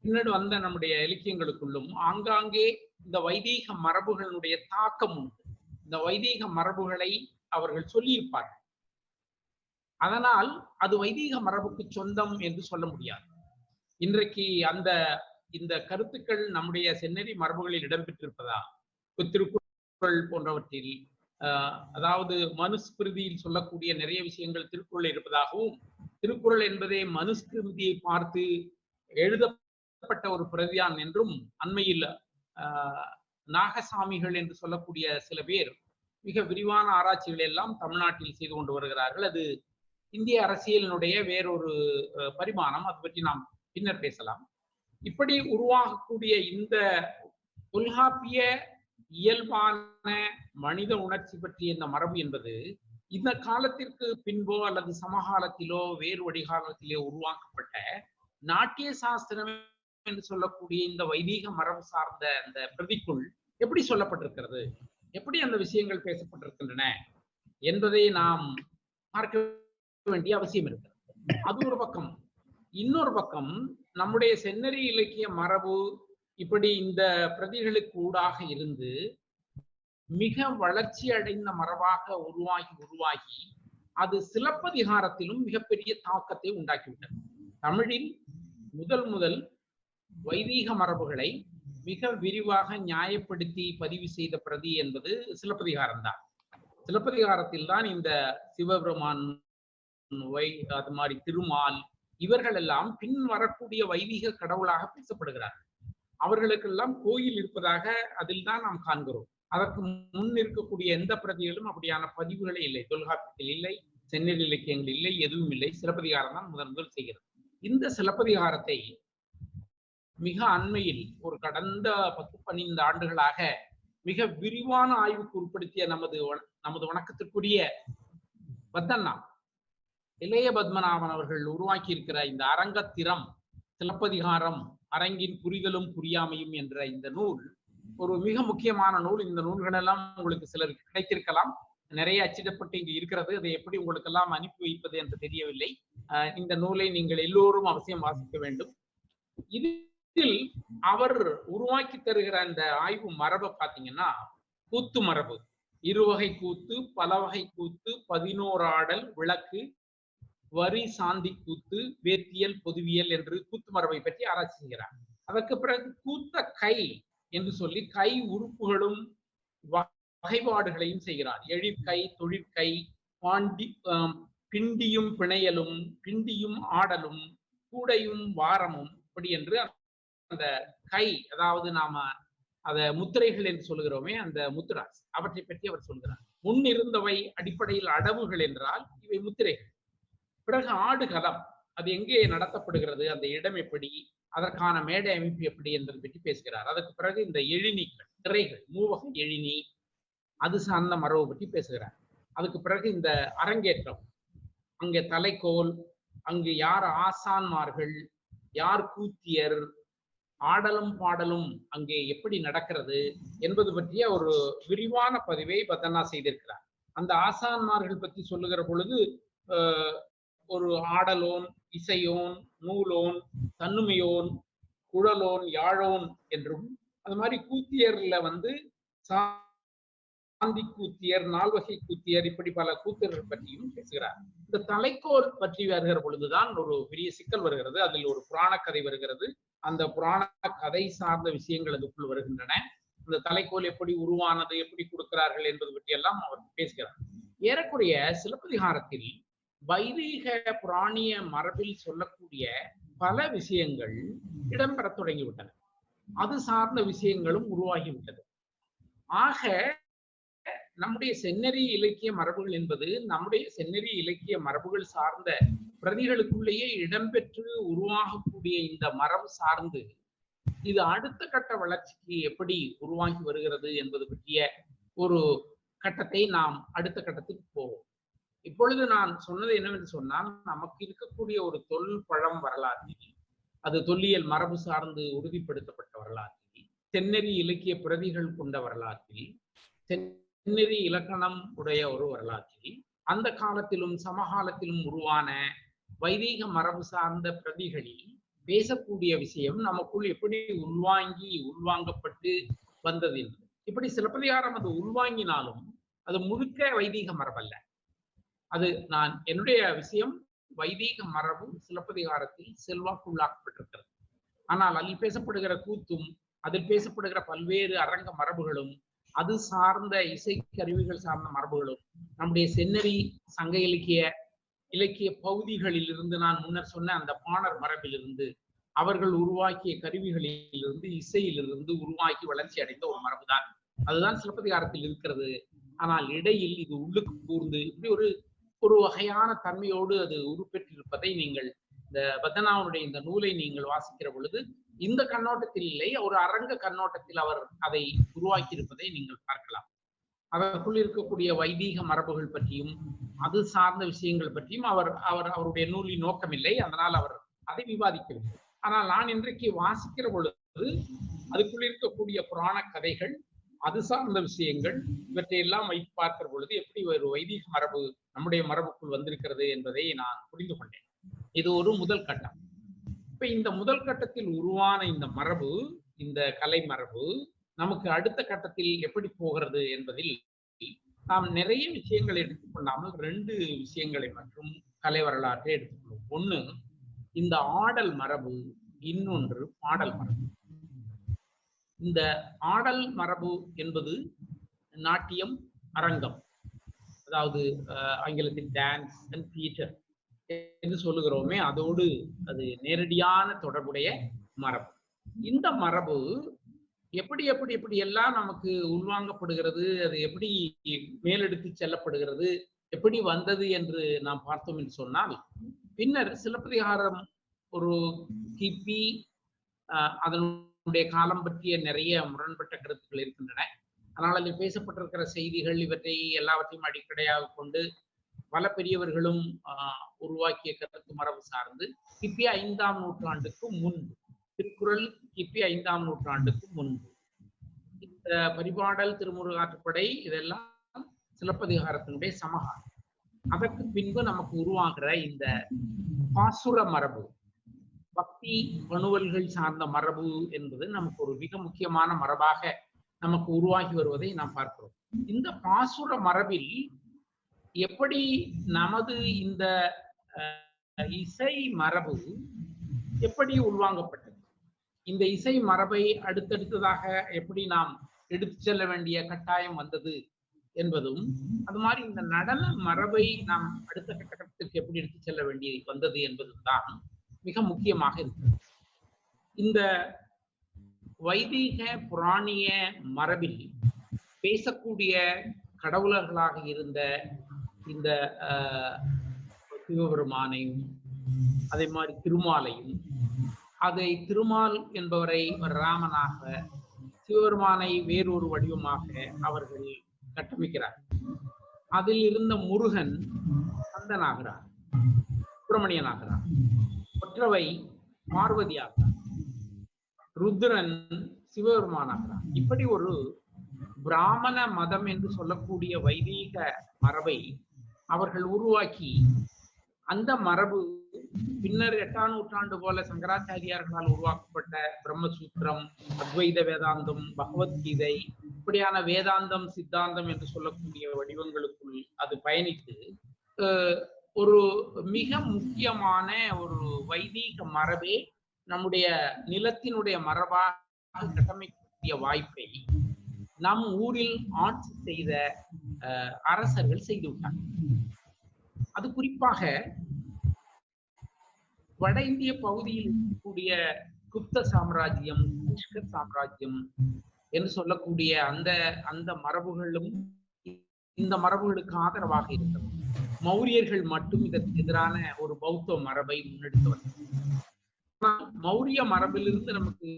பின்னாடி வந்த நம்முடைய இலக்கியங்களுக்குள்ளும் ஆங்காங்கே இந்த வைதீக மரபுகளுடைய தாக்கம் உண்டு. இந்த வைதீக மரபுகளை அவர்கள் சொல்லியிருப்பார்கள். அதனால் அது வைதீக மரபுக்கு சொந்தம் என்று சொல்ல முடியாது. இன்றைக்கு இந்த கருத்துக்கள் நம்முடைய செந்நெறி மரபுகளில் இடம்பெற்றிருப்பதா? திருக்குறள் போன்றவற்றில் அதாவது மனுஸ்மிருதியில் சொல்லக்கூடிய நிறைய விஷயங்கள் திருக்குறள் இருப்பதாகவும், திருக்குறள் என்பதே மனுஸ்மிருதியை பார்த்து எழுதப்பட்ட ஒரு பிரதியான் என்றும் அண்மையில் நாகசாமிகள் என்று சொல்லக்கூடிய சில பேர் மிக விரிவான ஆராய்ச்சிகளை எல்லாம் தமிழ்நாட்டில் செய்து கொண்டு வருகிறார்கள். அது இந்திய அரசியலினுடைய வேறொரு பரிமாணம். அது பற்றி நாம் பின்னர் பேசலாம். இப்படி உருவாகக்கூடிய இந்த தொல்காப்பிய இயல்பான மனித உணர்ச்சி பற்றிய இந்த மரபு என்பது இந்த காலத்திற்கு பின்போ அல்லது சமகாலத்திலோ வேறு வடிகாலத்திலோ உருவாக்கப்பட்ட நாட்டிய சாஸ்திரம் என்று சொல்லக்கூடிய இந்த வைதீக மரபு சார்ந்த அந்த பிரதிக்குள் எப்படி சொல்லப்பட்டிருக்கிறது, எப்படி அந்த விஷயங்கள் பேசப்பட்டிருக்கின்றன என்பதை நாம் பார்க்க வேண்டிய அவசியம் இருக்கிறது. அது ஒரு பக்கம். இன்னொரு பக்கம், நம்முடைய செந்நெறி இலக்கிய மரபு இப்படி இந்த பிரதிகளுக்கு ஊடாக இருந்து மிக வளர்ச்சி அடைந்த மரபாக உருவாகி அது சிலப்பதிகாரத்திலும் மிகப்பெரிய தாக்கத்தை உண்டாக்கிவிட்டது. தமிழில் முதல் வைதீக மரபுகளை மிக விரிவாக நியாயப்படுத்தி பதிவு செய்த பிரதி என்பது சிலப்பதிகாரம் தான். சிலப்பதிகாரத்தில் தான் இந்த சிவபெருமான், அது மாதிரி திருமால், இவர்கள் எல்லாம் பின் வரக்கூடிய வைதீக கடவுளாக பேசப்படுகிறார்கள். அவர்களுக்கெல்லாம் கோயில் இருப்பதாக அதில் தான் நாம் காண்கிறோம். அதற்கு முன் இருக்கக்கூடிய எந்த பிரதிகளும் அப்படியான பதிவுகளே இல்லை. தொல்காப்பியத்தில் இல்லை, செந்நெறி இலக்கியங்கள் இல்லை, எதுவும் இல்லை. சிலப்பதிகாரம் தான் முதல் செய்கிறது. இந்த சிலப்பதிகாரத்தை மிக அண்மையில் ஒரு கடந்த 10-12 ஆண்டுகளாக மிக விரிவான ஆய்வுக்கு உட்படுத்திய நமது வணக்கத்திற்குரிய பத்தண்ணா இளைய பத்மநாபன் அவர்கள் உருவாக்கி இருக்கிற இந்த அரங்கத்திரம் சிலப்பதிகாரம் அரங்கின் புரிதலும் புரியாமையும் என்ற இந்த நூல் ஒரு மிக முக்கியமான நூல். இந்த நூல்களெல்லாம் உங்களுக்கு சிலருக்கு கிடைத்திருக்கலாம். நிறைய அச்சிடப்பட்டு இங்கு இருக்கிறது. அதை எப்படி உங்களுக்கெல்லாம் அனுப்பி வைப்பது என்று தெரியவில்லை. இந்த நூலை நீங்கள் எல்லோரும் அவசியம் வாசிக்க வேண்டும். இதில் அவர் உருவாக்கி தருகிற அந்த ஆய்வு மரபை பார்த்தீங்கன்னா, கூத்து மரபு, இருவகை கூத்து, பலவகை கூத்து, 11 ஆடல், விளக்கு, வரி சாந்தி கூத்து, வேத்தியல், பொதுவியல் என்று கூத்து மரபை பற்றி ஆராய்ச்சி செய்கிறார். அதற்கு பிறகு கூத்த கை என்று சொல்லி கை உறுப்புகளும் வகைப்பாடுகளையும் செய்கிறார். எழிற்கை, தொழிற்கை, பிண்டியும் பிணையலும், பிண்டியும் ஆடலும், கூடையும் வாரமும், இப்படி என்று அந்த கை, அதாவது நாம அத முத்திரைகள் என்று சொல்லுகிறோமே, அந்த முத்ராஸ் அவற்றை பற்றி அவர் சொல்கிறார். முன் இருந்தவை அடிப்படையில் அடவுகள் என்றால் இவை முத்திரைகள். பிறகு ஆடுகளம், அது எங்கே நடத்தப்படுகிறது, அந்த இடம் எப்படி, அதற்கான மேடை அமைப்பு எப்படி என்பதை பற்றி பேசுகிறார். அதற்கு பிறகு இந்த எழினிகள், திரைகள், மூவகை எழினி, அது சார்ந்த மரபு பற்றி பேசுகிறார். அதுக்கு பிறகு இந்த அரங்கேற்றம், அங்கே தலைக்கோல், அங்கு யார் ஆசான்மார்கள், யார் கூத்தியர், ஆடலும் பாடலும் அங்கே எப்படி நடக்கிறது என்பது பற்றிய ஒரு விரிவான பதிவை பத்தனா செய்திருக்கிறார். அந்த ஆசான்மார்கள் பற்றி சொல்லுகிற பொழுது ஒரு ஆடலோன், இசையோன், நூலோன், தன்னுமையோன், குழலோன், யாழோன் என்றும், அது மாதிரி கூத்தியர்ல சாந்தி கூத்தியர், நால்வகை கூத்தியர், இப்படி பல கூத்தியர்கள் பற்றியும் பேசுகிறார். இந்த தலைக்கோல் பற்றி வருகிற பொழுதுதான் ஒரு பெரிய சிக்கல் வருகிறது. அதில் ஒரு புராண கதை வருகிறது. அந்த புராண கதை சார்ந்த விஷயங்கள் அதுக்குள் வருகின்றன. அந்த தலைக்கோல் எப்படி உருவானது, எப்படி கொடுக்கிறார்கள் என்பது பற்றி எல்லாம் அவர் பேசுகிறார். ஏறக்குறைய சிலப்பதிகாரத்தில் வைதீக புராணிய மரபில் சொல்லக்கூடிய பல விஷயங்கள் இடம்பெற தொடங்கிவிட்டன. அது சார்ந்த விஷயங்களும் உருவாகிவிட்டது. ஆக நம்முடைய செந்நெறி இலக்கிய மரபுகள் என்பது நம்முடைய செந்நெறி இலக்கிய மரபுகள் சார்ந்த பிரதிகளுக்குள்ளேயே இடம்பெற்று உருவாகக்கூடிய இந்த மரபு சார்ந்து இது அடுத்த கட்ட வளர்ச்சிக்கு எப்படி உருவாகி வருகிறது என்பது பற்றிய ஒரு கட்டத்தை நாம் அடுத்த கட்டத்துக்கு போவோம். இப்பொழுது நான் சொன்னது என்னவென்று சொன்னால், நமக்கு இருக்கக்கூடிய ஒரு தொல்பழம் வரலாற்றில், அது தொல்லியல் மரபு சார்ந்து உறுதிப்படுத்தப்பட்ட வரலாற்றில், செந்நெறி இலக்கிய பிரதிகள் கொண்ட வரலாற்றில், செந்நெறி இலக்கணம் உடைய ஒரு வரலாற்றில், அந்த காலத்திலும் சமகாலத்திலும் உருவான வைதீக மரபு சார்ந்த பிரதிகளில் பேசக்கூடிய விஷயம் நமக்குள் எப்படி உள்வாங்கப்பட்டு வந்தது என்று. இப்படி சிலப்பதிகாரம் அது உள்வாங்கினாலும் அது முழுக்க வைதீக மரபல்ல. அது என்னுடைய விஷயம், வைதீக மரபு சிலப்பதிகாரத்தில் செல்வாக்குள்ளாக்கப்பட்டிருக்கிறது. ஆனால் அதில் பேசப்படுகிற கூத்தும், அதில் பேசப்படுகிற பல்வேறு அரங்க மரபுகளும், அது சார்ந்த இசை கருவிகள் சார்ந்த மரபுகளும் நம்முடைய செந்நெறி சங்க இலக்கிய பகுதிகளில் இருந்து, நான் முன்னர் சொன்ன அந்த பாணர் மரபிலிருந்து, அவர்கள் உருவாக்கிய கருவிகளிலிருந்து, இசையிலிருந்து உருவாக்கி வளர்ச்சி அடைந்த ஒரு மரபுதான். அதுதான் சிலப்பதிகாரத்தில் இருக்கிறது. ஆனால் இடையில் இது உள்ளுக்கு கூர்ந்து இப்படி ஒரு வகையான தன்மையோடு அது உருப்பெற்றிருப்பதை நீங்கள் இந்த பத்தனாவுடைய இந்த நூலை நீங்கள் வாசிக்கிற பொழுது இந்த கண்ணோட்டத்தில் இல்லை, ஒரு அரங்க கண்ணோட்டத்தில் அவர் அதை உருவாக்கி இருப்பதை நீங்கள் பார்க்கலாம். அதற்குள் இருக்கக்கூடிய வைதீக மரபுகள் பற்றியும் அது சார்ந்த விஷயங்கள் பற்றியும் அவருடைய நூலின் நோக்கம் இல்லை. அதனால் அவர் அதை விவாதிக்கவில்லை. ஆனால் நான் இன்றைக்கு வாசிக்கிற பொழுது அதுக்குள் இருக்கக்கூடிய புராண கதைகள், அது சார்ந்த விஷயங்கள், இவற்றையெல்லாம் வைத்து பார்க்கிற பொழுது எப்படி ஒரு வைதீக மரபு நம்முடைய மரபுக்குள் வந்திருக்கிறது என்பதை நான் புரிந்து கொண்டேன். இது ஒரு முதல் கட்டம். இப்ப இந்த முதல் கட்டத்தில் உருவான இந்த மரபு, இந்த கலை மரபு நமக்கு அடுத்த கட்டத்தில் எப்படி போகிறது என்பதில் நாம் நிறைய விஷயங்களை எடுத்துக்கொண்டாமல் 2 விஷயங்களை மற்றும் கலை வரலாற்றை எடுத்துக்கொள்வோம். ஒண்ணு இந்த ஆடல் மரபு, இன்னொன்று பாடல் மரபு. இந்த ஆடல் மரபு என்பது நாட்டியம், அரங்கம், அதாவது ஆங்கிலத்தில் டான்ஸ் அண்ட் தியேட்டர் என்று சொல்லுகிறோமே, அதோடு அது நேரடியான தொடர்புடைய மரபு. இந்த மரபு எப்படி எல்லாம் நமக்கு உள்வாங்கப்படுகிறது, அது எப்படி மேலெடுத்து செல்லப்படுகிறது, எப்படி வந்தது என்று நாம் பார்த்தோம் என்று சொன்னால், பின்னர் சிலப்பதிகாரம் ஒரு கிபி அதனுடைய காலம் பற்றிய நிறைய முரண்பட்ட கருத்துக்கள் இருக்கின்றன. ஆனால் அதில் பேசப்பட்டிருக்கிற செய்திகள் இவற்றை எல்லாவற்றையும் அடிப்படையாக கொண்டு பல பெரியவர்களும் உருவாக்கிய கருத்து மரபு சார்ந்து கிபி 5ஆம் நூற்றாண்டுக்கு முன்பு, திருக்குறள் கிபி 5ஆம் நூற்றாண்டுக்கு முன்பு இந்த பரிபாடல், திருமுருகாற்றுப்படை இதெல்லாம் சிலப்பதிகாரத்தினுடைய சமகாலம். அதற்கு பின்பு நமக்கு உருவாகிற இந்த பாசுர மரபு, பக்தி பணுவல்கள் சார்ந்த மரபு என்பது நமக்கு ஒரு மிக முக்கியமான மரபாக நமக்கு உருவாகி வருவதை நாம் பார்க்கிறோம். இந்த பாசுர மரபில் எப்படி நமது இந்த இசை மரபு எப்படி உள்வாங்கப்பட்டது, இந்த இசை மரபை அடுத்தடுத்ததாக எப்படி நாம் எடுத்து செல்ல வேண்டிய கட்டாயம் வந்தது என்பதும், அது மாதிரி இந்த நடன மரபை நாம் அடுத்த கட்டத்திற்கு எப்படி எடுத்து செல்ல வேண்டி வந்தது என்பதும் தான் மிக முக்கியமாக இருக்கிறது. இந்த வைதீக புராணிய மரபில் பேசக்கூடிய கடவுளர்களாக இருந்த இந்த சிவபெருமானையும் அதே மாதிரி திருமாலையும், அதை திருமால் என்பவரை ராமனாக, சிவபெருமானை வேறொரு வடிவமாக அவர்கள் கட்டமைக்கிறார். அதில் இருந்த முருகன் கந்தனாகிறார், சுப்பிரமணியனாகிறார், ஒற்றவை பார்வதியாகிறார், ருத்ரன் சிவபெருமானாகிறார். இப்படி ஒரு பிராமண மதம் என்று சொல்லக்கூடிய வைதீக மரபை அவர்கள் உருவாக்கி, அந்த மரபு பின்னர் 8ஆம் நூற்றாண்டு போல சங்கராச்சாரியார்களால் உருவாக்கப்பட்ட பிரம்மசூத்திரம், அத்வைத வேதாந்தம், பகவத்கீதை, இப்படியான வேதாந்தம், சித்தாந்தம் என்று சொல்லக்கூடிய வடிவங்களுக்குள் அது பயணித்து ஒரு மிக முக்கியமான ஒரு வைதீக மரபே நம்முடைய நிலத்தினுடைய மரபாக கட்டமைக்கக்கூடிய வாய்ப்பை நம் ஊரில் ஆட்சி செய்த அரசர்கள் செய்து விட்டார்கள். அது குறிப்பாக வட இந்திய பகுதியில் இருக்கக்கூடிய குப்த சாம்ராஜ்யம், கிஷ்க சாம்ராஜ்யம் என்று சொல்லக்கூடிய அந்த மரபுகளும் இந்த மரபுகளுக்கு ஆதரவாக இருந்தது. மௌரியர்கள் மட்டும் இதற்கு எதிரான ஒரு பௌத்த மரபை முன்னெடுத்தவர். மௌரிய மரபிலிருந்து நமக்கு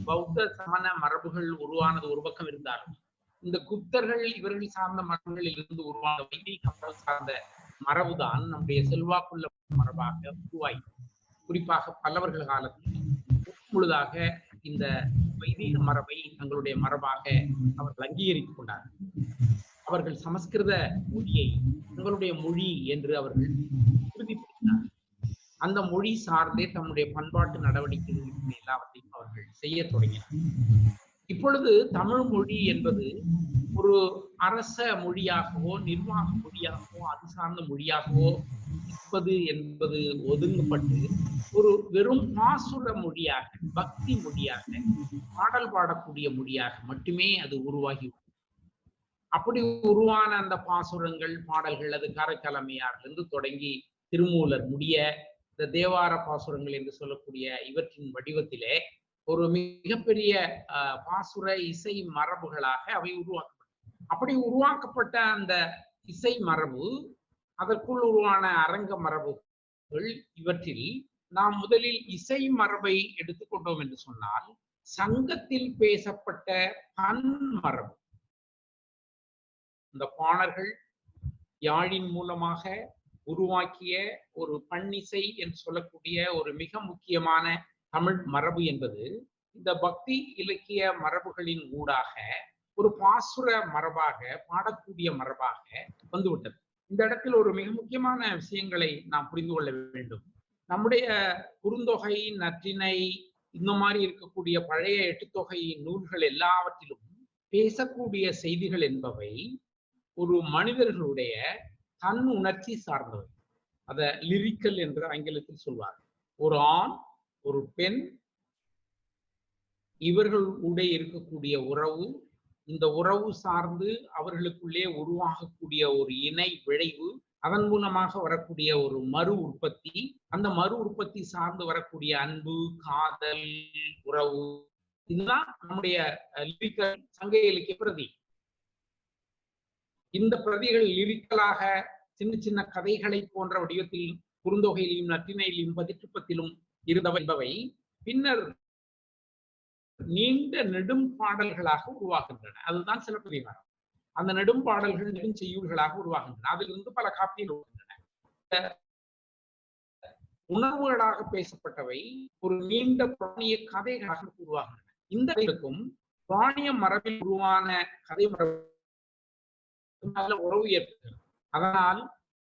பௌத்த சமண மரபுகள் உருவானது ஒரு பக்கம் இருந்தாலும், இந்த குப்தர்கள் இவர்கள் சார்ந்த மரபுகளில் இருந்து உருவான வைதிக மரபு சார்ந்த மரபுதான் நம்முடைய செல்வாக்குள்ள மரபாக உருவாகி, குறிப்பாக பல்லவர்கள் காலத்தில் முழுதாக இந்த வைதிக மரபை தங்களுடைய மரபாக அவர்கள் அங்கீகரித்துக் கொண்டார்கள். அவர்கள் சமஸ்கிருத மொழியை தங்களுடைய மொழி என்று அவர்கள் உறுதிப்படுத்தினார். அந்த மொழி சார்ந்தே தம்முடைய பண்பாட்டு நடவடிக்கைகள் எல்லாவற்றையும் அவர்கள் செய்ய தொடங்கினார். இப்பொழுது தமிழ் மொழி என்பது ஒரு அரச மொழியாகவோ, நிர்வாக மொழியாகவோ, அது சார்ந்த மொழியாகவோ இருப்பது என்பது ஒதுங்கப்பட்டு ஒரு வெறும் பாசுர மொழியாக, பக்தி மொழியாக, பாடல் பாடக்கூடிய மொழியாக மட்டுமே அது உருவாகி. அப்படி உருவான அந்த பாசுரங்கள், பாடல்கள், அது காரைக்காலமையாரிலிருந்து தொடங்கி திருமூலர் முடிய இந்த தேவார பாசுரங்கள் என்று சொல்லக்கூடிய இவற்றின் வடிவத்திலே ஒரு மிகப்பெரிய பாசுர இசை மரபுகளாக அவை உருவாக்கப்பட்டன. அப்படி உருவாக்கப்பட்ட அந்த இசை மரபு, அதற்குள் உருவான அரங்க மரபுகள், இவற்றில் நாம் முதலில் இசை மரபை எடுத்துக்கொண்டோம் என்று சொன்னால், சங்கத்தில் பேசப்பட்ட பண் மரபு, இந்த பாணர்கள் யாழின் மூலமாக உருவாக்கிய ஒரு பண்ணிசை என்று சொல்லக்கூடிய ஒரு மிக முக்கியமான தமிழ் மரபு என்பது இந்த பக்தி இலக்கிய மரபுகளின் ஊடாக ஒரு பாசுர மரபாக, பாடக்கூடிய மரபாக வந்துவிட்டது. இந்த இடத்தில் ஒரு மிக முக்கியமான விஷயங்களை நாம் புரிந்து கொள்ள வேண்டும். நம்முடைய குறுந்தொகை, நற்றிணை, இந்த மாதிரி இருக்கக்கூடிய பழைய எட்டுத்தொகை நூல்கள் எல்லாவற்றிலும் பேசக்கூடிய செய்திகள் என்பவை ஒரு மனிதர்களுடைய தன் உணர்ச்சி சார்ந்தவை. அத லிரிக்கல் என்று ஆங்கிலத்தில் சொல்வார். ஒரு ஆண், ஒரு பெண், இவர்களுடைய இருக்கக்கூடிய உறவு, இந்த உறவு சார்ந்து அவர்களுக்குள்ளே உருவாகக்கூடிய ஒரு இணை விளைவு, அதன் மூலமாக வரக்கூடிய ஒரு மறு உற்பத்தி, அந்த மறு உற்பத்தி சார்ந்து வரக்கூடிய அன்பு, காதல், உறவு, இதுதான் நம்முடைய லிரிக்கல் சங்க இலக்கிய பிரதி. இந்த பிரதிகள் லிரிக்கலாக சின்ன சின்ன கதைகளை போன்ற வடிவத்தில் குறுந்தொகையிலும், நற்றிணையிலும், பதிற்றுப்பத்திலும் இருந்தவை என்பவை பின்னர் நீண்ட நெடும் பாடல்களாக உருவாகின்றன. அதுதான் சிலப்பதிகாரம். அந்த நெடும் பாடல்கள் நெடுஞ்செய்யுள்களாக உருவாகின்றன. அதிலிருந்து பல காப்பியங்கள் உருவாகின்றன. உணர்வுகளாக பேசப்பட்டவை ஒரு நீண்ட புராணிய கதைகளாக உருவாகின்றன. இந்த கதைக்கும் புராணிய மரபில் உருவான கதை மரபு உறவு ஏற்படுகிறது. அதனால்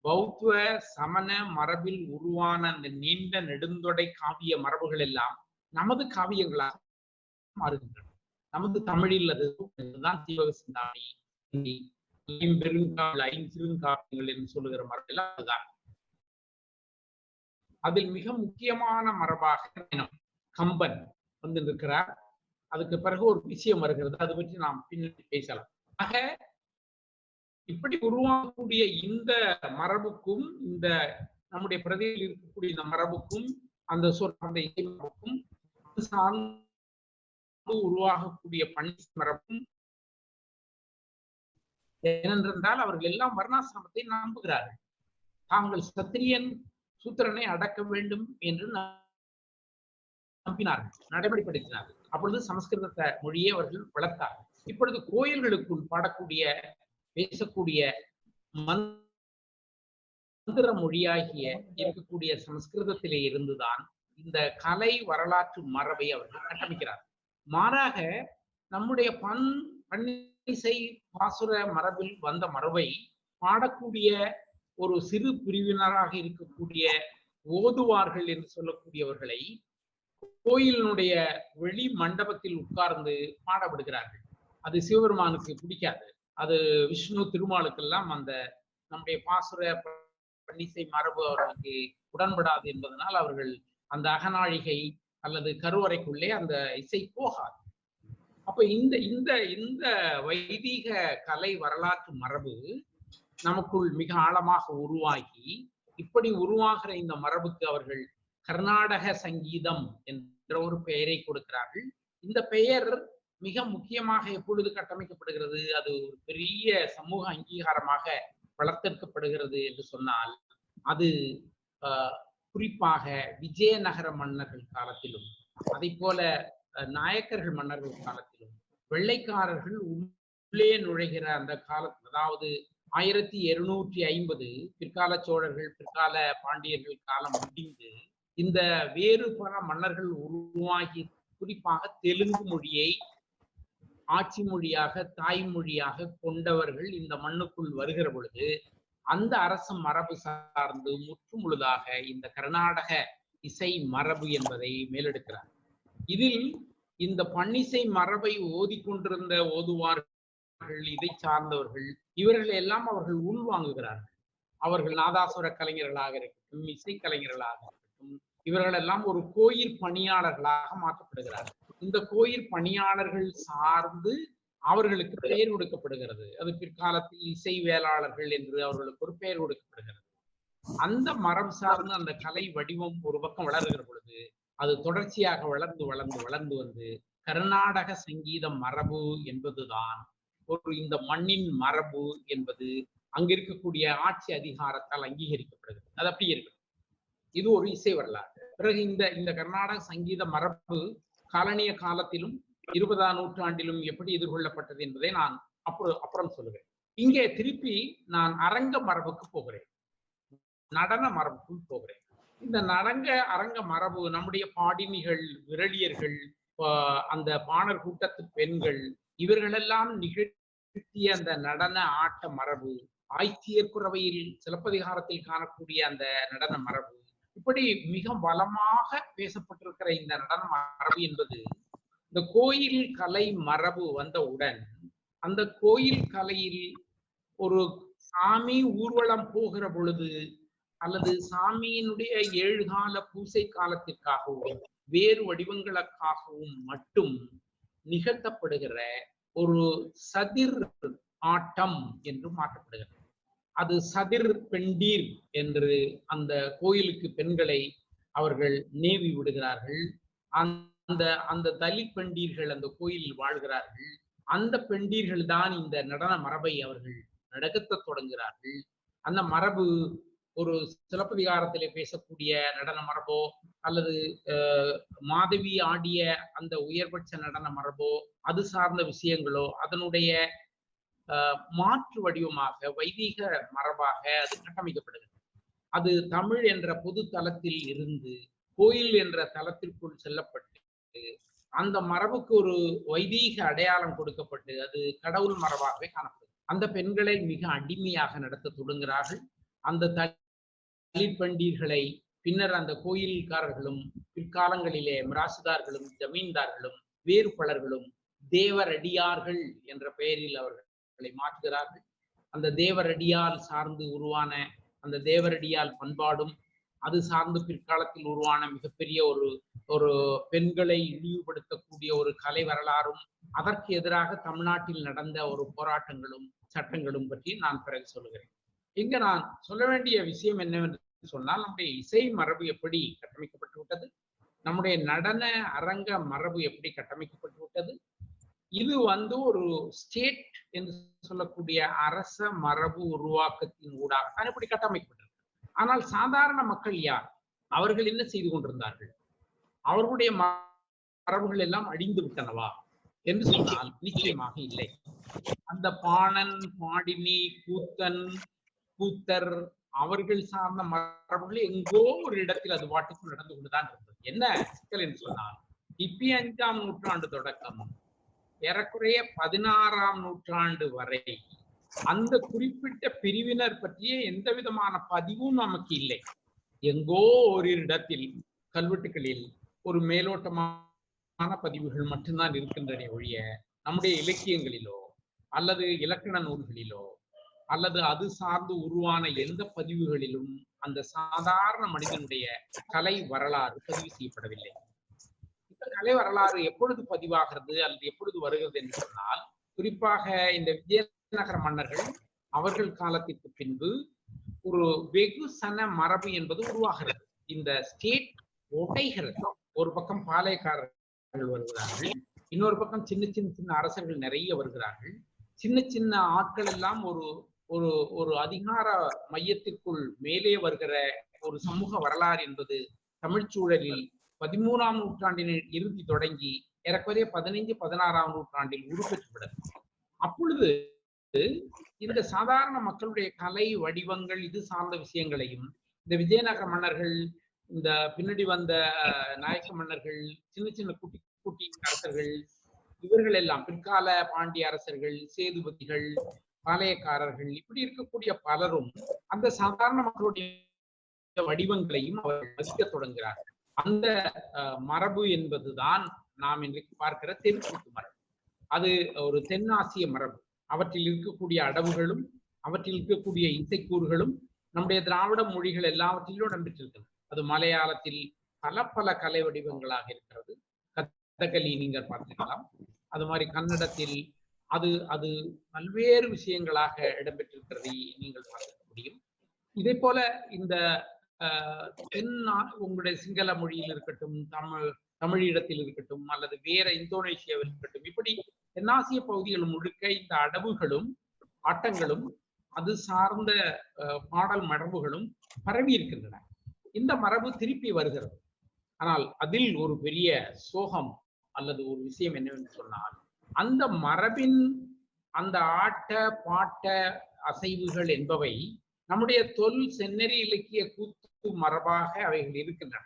பௌத்த சமண மரபில் உருவான அந்த நீண்ட நெடுந்தொடை காவிய மரபுகள் எல்லாம் நமது காவியங்களாக மாறுகின்றன. நமது தமிழில் அதுதான் சீவகசிந்தாமணி, ஐஞ்சிறுகாப்பியங்கள் என்று சொல்லுகிற மரபு எல்லாம் அதுதான். அதில் மிக முக்கியமான மரபாக கம்பன் வந்து இருக்கிறார். அதுக்கு பிறகு ஒரு விஷயம் வருகிறது, அது பற்றி நாம் பின்னாடி பேசலாம். ஆக இப்படி உருவாகக்கூடிய இந்த மரபுக்கும், இந்த நம்முடைய பிரதியில் இருக்கக்கூடிய இந்த மரபுக்கும், அந்த சொல் அந்த இசை மரபுக்கும் உருவாகக்கூடிய பன்னி மரபும், ஏனென்றால் அவர்கள் எல்லாம் வர்ணாசிரமத்தை நம்புகிறார்கள். தாங்கள் சத்திரியன் சூத்திரனை அடக்க வேண்டும் என்று நம்பினார்கள், நடைமுறைப்படுத்தினார்கள். அப்பொழுது சமஸ்கிருத மொழியை அவர்கள் வளர்த்தார்கள். இப்பொழுது கோயில்களுக்குள் பாடக்கூடிய பேசக்கூடிய மந்திர மொழியாகிய இருக்கக்கூடிய சமஸ்கிருதத்திலே இருந்துதான் இந்த கலை வரலாற்று மரபை அவர்கள் கட்டமைக்கிறார்கள். மாறாக நம்முடைய பன்னிசை பாசுர மரபில் வந்த மரபை பாடக்கூடிய ஒரு சிறு பிரிவினராக இருக்கக்கூடிய ஓதுவார்கள் என்று சொல்லக்கூடியவர்களை கோயிலினுடைய வெளி மண்டபத்தில் உட்கார்ந்து பாடப்படுகிறார்கள். அது சிவபெருமானுக்கு பிடிக்காது. அது விஷ்ணு திருமாலுக்கெல்லாம் அந்த நம்முடைய பாசுர பன்னிசை மரபு அவர்களுக்கு உடன்படாது என்பதனால் அவர்கள் அந்த அகநாழிகை அல்லது கருவறைக்குள்ளே அந்த இசை போகாது. அப்ப இந்த இந்த இந்த வைதீக கலை வரலாற்று மரபு நமக்குள் மிக ஆழமாக உருவாகி, இப்படி உருவாகிற இந்த மரபுக்கு அவர்கள் கர்நாடக சங்கீதம் என்ற ஒரு பெயரை கொடுக்கிறார்கள். இந்த பெயர் மிக முக்கியமாக எப்பொழுது கட்டமைக்கப்படுகிறது, அது ஒரு பெரிய சமூக அங்கீகாரமாக வளர்த்தெடுக்கப்படுகிறது என்று சொன்னால், அது குறிப்பாக விஜயநகர மன்னர்கள் காலத்திலும், அதை போல நாயக்கர்கள் மன்னர்கள் காலத்திலும், வெள்ளைக்காரர்கள் உள்ளே நுழைகிற அந்த காலத்தில், அதாவது 1250 பிற்கால சோழர்கள் பிற்கால பாண்டியர்கள் காலம் முடிந்து இந்த வேறு பல மன்னர்கள் உருவாகி, குறிப்பாக தெலுங்கு மொழியை ஆட்சி மொழியாக தாய்மொழியாக கொண்டவர்கள் இந்த மண்ணுக்குள் வருகிற பொழுது அந்த அரசு மரபு சார்ந்து முற்று முழுதாக இந்த கர்நாடக இசை மரபு என்பதை மேலெடுக்கிறார். இதில் இந்த பன்னிசை மரபை ஓதிக்கொண்டிருந்த ஓதுவார்கள், இதை சார்ந்தவர்கள், இவர்கள் எல்லாம் அவர்கள் உள்வாங்குகிறார்கள். அவர்கள் நாதாசுர கலைஞர்களாக இருக்கட்டும், இசை கலைஞர்களாக இருக்கட்டும், இவர்கள் எல்லாம் ஒரு கோயில் பணியாளர்களாக மாற்றப்படுகிறார்கள். இந்த கோயில் பணியாளர்கள் சார்ந்து அவர்களுக்கு பெயர் கொடுக்கப்படுகிறது. அது பிற்காலத்தில் இசை வேளாளர்கள் என்று அவர்களுக்கு ஒரு பெயர் கொடுக்கப்படுகிறது. அந்த மரம் சார்ந்து அந்த கலை வடிவம் ஒரு பக்கம் வளர்கிற பொழுது அது தொடர்ச்சியாக வளர்ந்து வளர்ந்து வளர்ந்து வந்து கர்நாடக சங்கீத மரபு என்பதுதான் ஒரு இந்த மண்ணின் மரபு என்பது அங்கிருக்கக்கூடிய ஆட்சி அதிகாரத்தால் அங்கீகரிக்கப்படுகிறது. அது அப்படி இருக்கு. இது ஒரு இசை வரலாறு. பிறகு இந்த கர்நாடக சங்கீத மரபு காலனிய காலத்திலும் 20ஆம் நூற்றாண்டிலும் எப்படி எதிர்கொள்ளப்பட்டது என்பதை நான் அப்புறம் சொல்லுகிறேன். இங்கே திருப்பி நான் அரங்க மரபுக்கு போகிறேன், நடன மரபுக்கும் போகிறேன். இந்த அரங்க மரபு நம்முடைய பாடினிகள், விரலியர்கள், அந்த பாணர் கூட்டத்து பெண்கள், இவர்களெல்லாம் நிகழ்த்திய அந்த நடன ஆட்ட மரபு, ஆய்ச்சியர் குறவையில் சிலப்பதிகாரத்தில் காணக்கூடிய அந்த நடன மரபு, இப்படி மிக பலமாக பேசப்பட்டிருக்கிற இந்த நடன மரபு என்பது இந்த கோயில் கலை மரபு வந்தவுடன் அந்த கோயில் கலையில் ஒரு சாமி ஊர்வலம் போகிற பொழுது அல்லது சாமியினுடைய 7 கால பூசை காலத்திற்காகவும் வேறு வடிவங்களுக்காகவும் மட்டும் நிகழ்த்தப்படுகிற ஒரு சதிர் ஆட்டம் என்று மாற்றப்படுகிறது. அது சதிர் பெண்டீர் என்று அந்த கோயிலுக்கு பெண்களை அவர்கள் நேவி விடுகிறார்கள். அந்த தலித் பெண்டீர்கள் அந்த கோயிலில் வாழ்கிறார்கள். அந்த பெண்டீர்கள் தான் இந்த நடன மரபை அவர்கள் நடத்த தொடங்குகிறார்கள். அந்த மரபு ஒரு சிலப்பதிகாரத்திலே பேசக்கூடிய நடன மரபோ அல்லது மாதவி ஆடிய அந்த உயர்பட்ச நடன மரபோ அது சார்ந்த விஷயங்களோ அதனுடைய மாற்று வடிவமாக வைதீக மரபாக அது கட்டமைக்கப்படுகிறது. அது தமிழ் என்ற பொது தளத்தில் இருந்து கோயில் என்ற தளத்திற்குள் செல்லப்பட்டு அந்த மரபுக்கு ஒரு வைதீக அடையாளம் கொடுக்கப்பட்டு அது கடவுள் மரபாகவே காணப்படும். அந்த பெண்களை மிக அடிமையாக நடத்த தொடங்குகிறார்கள். அந்த தலித் பண்டீர்களை பின்னர் அந்த கோயில்காரர்களும் பிற்காலங்களிலே மிராசுதார்களும் ஜமீன்தார்களும் வேறு பலர்களும் தேவரடியார்கள் என்ற பெயரில் அவர்களை மாற்றுகிறார்கள். அந்த தேவரடியால் சார்ந்து உருவான அந்த தேவரடியால் பண்பாடும் அது சார்ந்து பிற்காலத்தில் உருவான மிகப்பெரிய ஒரு பெண்களை இழிவுபடுத்தக்கூடிய ஒரு கலை வரலாறும் அதற்கு எதிராக தமிழ்நாட்டில் நடந்த ஒரு போராட்டங்களும் சட்டங்களும் பற்றி நான் பிறகு சொல்லுகிறேன். இங்க நான் சொல்ல வேண்டிய விஷயம் என்னவென்று சொன்னால், நம்முடைய இசை மரபு எப்படி கட்டமைக்கப்பட்டு விட்டது, நம்முடைய நடன அரங்க மரபு எப்படி கட்டமைக்கப்பட்டு விட்டது. இது ஒரு ஸ்டேட் என்று சொல்லக்கூடிய அரச மரபு உருவாக்கத்தின் ஊடாகத்தான் இப்படி கட்டமைக்கப்பட்டது. ஆனால் சாதாரண மக்கள் யார்? அவர்கள் என்ன செய்து கொண்டிருந்தார்கள்? அவர்களுடைய மரபுகள் எல்லாம் அழிந்து விட்டனவா என்று சொன்னால் நிச்சயமாக இல்லை. அந்த பாணன், பாடினி, கூத்தன், கூத்தர் அவர்கள் சார்ந்த மரபுகள் எங்கோ ஒரு இடத்தில் அது பாட்டுக்குள் நடந்து கொண்டுதான் இருந்தது. என்ன சிக்கல் என்று சொன்னால், கிபி 5ஆம் நூற்றாண்டு தொடக்கம் ஏறக்குறைய 16ஆம் நூற்றாண்டு வரை அந்த குறிப்பிட்ட பிரிவினர் பற்றிய எந்த விதமான பதிவும் நமக்கு இல்லை. எங்கோ ஒரு இடத்தில் கல்வெட்டுகளில் ஒரு மேலோட்டமான பதிவுகள் மட்டும்தான் இருக்கின்றன ஒழிய நம்முடைய இலக்கியங்களிலோ அல்லது இலக்கண நூல்களிலோ அல்லது அது சார்ந்து உருவான எந்த பதிவுகளிலும் அந்த சாதாரண மனிதனுடைய கலை வரலாறு பதிவு செய்யப்படவில்லை. இந்த கலை வரலாறு எப்பொழுது பதிவாகிறது அல்லது எப்பொழுது வருகிறது என்று சொன்னால், குறிப்பாக இந்த விஜயநகர மன்னர்கள் அவர்கள் காலத்திற்கு பின்பு ஒரு வெகுசன மரபு என்பது உருவாகிறது. இந்த ஸ்டேட் உடைகிறது. ஒரு பக்கம் பாளையக்காரர்கள் வருகிறார்கள், இன்னொரு பக்கம் சின்ன சின்ன சின்ன அரசர்கள் நிறைய வருகிறார்கள். சின்ன சின்ன ஆட்கள் எல்லாம் ஒரு ஒரு ஒரு அதிகார மையத்திற்குள் மேலே வருகிற ஒரு சமூக வரலாறு என்பது தமிழ் சூழலில் 13ஆம் நூற்றாண்டின் இறுதி தொடங்கி ஏறக்குறைய 15, 16ஆம் நூற்றாண்டில் உருப்பெற்றுவிடும். அப்பொழுது இந்த சாதாரண மக்களுடைய கலை வடிவங்கள் இது சார்ந்த விஷயங்களையும் இந்த விஜயநகர மன்னர்கள், இந்த பின்னாடி வந்த நாயக்க மன்னர்கள், சின்ன சின்ன குட்டி குட்டி அரசர்கள், இவர்கள் எல்லாம் பிற்கால பாண்டிய அரசர்கள், சேதுபதிகள், பாளையக்காரர்கள், இப்படி இருக்கக்கூடிய பலரும் அந்த சாதாரண மக்களுடைய வடிவங்களையும் அவர்கள் மதிக்க தொடங்குகிறார்கள். அந்த மரபு என்பதுதான் நாம் இன்றைக்கு பார்க்கிற தெருக்கூத்து மரபு. அது ஒரு தென்னாசிய மரபு. அவற்றில் இருக்கக்கூடிய அடவுகளும் அவற்றில் இருக்கக்கூடிய இசைக்கூறுகளும் நம்முடைய திராவிட மொழிகள் எல்லாவற்றிலும் இடம்பெற்றிருக்கிறது. அது மலையாளத்தில் பல பல கலை வடிவங்களாக இருக்கிறது. கதகளி நீங்கள் பார்த்துக்கலாம். அது மாதிரி கன்னடத்தில் அது அது பல்வேறு விஷயங்களாக இடம்பெற்றிருக்கிறதை நீங்கள் பார்க்க முடியும். இதே போல இந்த உங்களுடைய சிங்கள மொழியில் இருக்கட்டும், தமிழீழத்தில் இருக்கட்டும், அல்லது வேற இந்தோனேஷியாவில் இருக்கட்டும், இப்படி தென்னாசிய பகுதிகள் முழுக்க இந்த அடவுகளும் ஆட்டங்களும் அது சார்ந்த பாடல் மரபுகளும் பரவி இருக்கின்றன. இந்த மரபு திருப்பி வருகிறது. ஆனால் அதில் ஒரு பெரிய சோகம் அல்லது ஒரு விஷயம் என்னவென்று சொன்னால், அந்த மரபின் அந்த ஆட்ட பாட்ட அசைவுகள் என்பவை நம்முடைய தொல் செந்நெறி இலக்கிய கூத்து மரபாக அவைகள் இருக்கின்றன.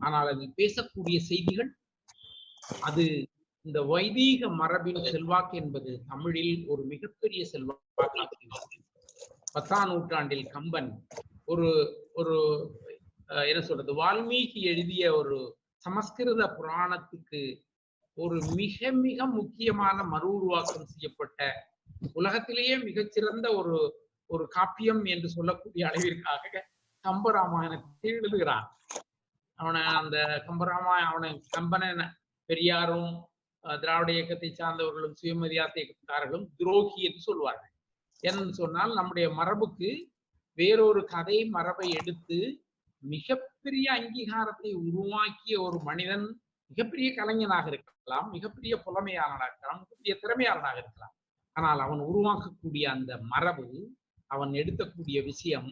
ஆனால் அதில் பேசக்கூடிய செய்திகள் அது இந்த வைதீக மரபின் செல்வாக்கு என்பது தமிழில் ஒரு மிகப்பெரிய செல்வாக்காக 10ஆம் நூற்றாண்டில் கம்பன் ஒரு ஒரு என்ன சொல்றது, வால்மீகி எழுதிய ஒரு சமஸ்கிருத புராணத்துக்கு ஒரு மிக மிக முக்கியமான மறு உருவாக்கம் செய்யப்பட்ட உலகத்திலேயே மிகச்சிறந்த ஒரு ஒரு காப்பியம் என்று சொல்லக்கூடிய அளவிற்காக கம்பராமாயணத்தை எழுதுகிறான். அந்த கம்பனை பெரியாரும் திராவிட இயக்கத்தை சார்ந்தவர்களும் சுயமரியாதை இயக்கத்தார்களும் துரோகி என்று சொல்வார்கள். என்று சொன்னால் நம்முடைய மரபுக்கு வேறொரு கதை மரபை எடுத்து மிகப்பெரிய அங்கீகாரத்தை உருவாக்கிய ஒரு மனிதன் மிகப்பெரிய கலைஞனாக இருக்கலாம், மிகப்பெரிய புலமையாளனாக இருக்கலாம், மிகப்பெரிய திறமையாளனாக இருக்கலாம். ஆனால் அவன் உருவாக்கக்கூடிய அந்த மரபு, அவன் எடுக்கக்கூடிய விஷயம்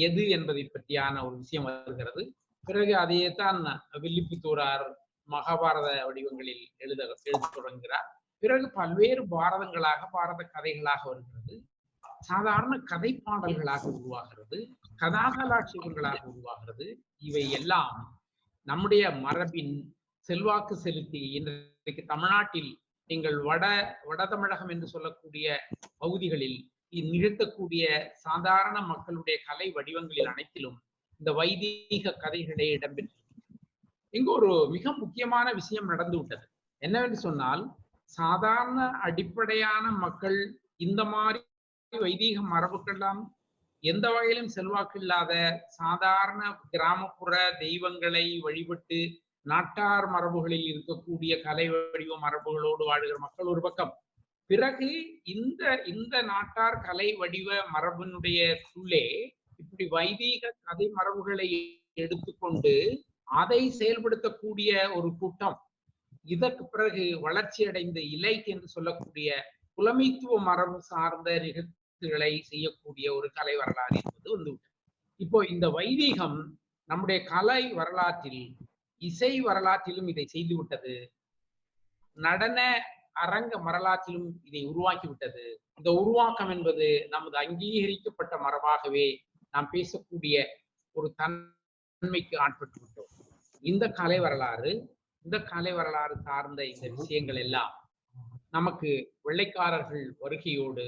எது என்பதை பற்றியான ஒரு விஷயம் வருகிறது. பிறகு அதையே தான் வில்லிபுத்தூரார் மகாபாரத வடிவங்களில் எழுத தொடங்குகிறார். பிறகு பல்வேறு பாரத கதைகளாக வருகிறது, சாதாரண கதை பாடல்களாக உருவாகிறது, கதாகலாட்சியங்களாக உருவாகிறது. இவை எல்லாம் நம்முடைய மரபின் செல்வாக்கு செலுத்தி இன்றைக்கு தமிழ்நாட்டில் நீங்கள் வட தமிழகம் என்று சொல்லக்கூடிய பகுதிகளில் நிகழ்த்தக்கூடிய சாதாரண மக்களுடைய கலை வடிவங்களில் அனைத்திலும் இந்த வைதீக கதைகளே இடம்பெற்று இங்கு ஒரு மிக முக்கியமான விஷயம் நடந்து விட்டது. என்னவென்று சொன்னால், சாதாரண அடிப்படையான மக்கள் இந்த மாதிரி வைதீக மரபுக்கெல்லாம் எந்த வகையிலும் செல்வாக்கு இல்லாத சாதாரண கிராமப்புற தெய்வங்களை வழிபட்டு நாட்டார் மரபுகளில் இருக்கக்கூடிய கலை வடிவ மரபுகளோடு வாழுகிற மக்கள் ஒரு பக்கம். பிறகு இந்த நாட்டார் கலை வடிவ மரபினுடைய உள்ளே இப்படி வைதீக கதை மரபுகளை எடுத்துக்கொண்டு அதை செயல்படுத்தக்கூடிய ஒரு கூட்டம், இதற்கு பிறகு வளர்ச்சி அடைந்த இலைட் என்று சொல்லக்கூடிய புலமைத்துவ மரபு சார்ந்த நிகழ்ச்சிகளை செய்யக்கூடிய ஒரு கலை வரலாறு என்பது வந்துவிட்டது. இப்போ இந்த வைதீகம் நம்முடைய கலை வரலாற்றில், இசை வரலாற்றிலும் இதை செய்துவிட்டது, நடன அரங்க வரலாற்றிலும் இதை உருவாக்கிவிட்டது. இந்த உருவாக்கம் என்பது நமது அங்கீகரிக்கப்பட்ட மரபாகவே நாம் பேசக்கூடிய ஒரு தன்மைக்கு ஆட்பட்டு விட்டோம். இந்த கலை வரலாறு சார்ந்த இந்த விஷயங்கள் எல்லாம் நமக்கு வெள்ளைக்காரர்கள் வருகையோடு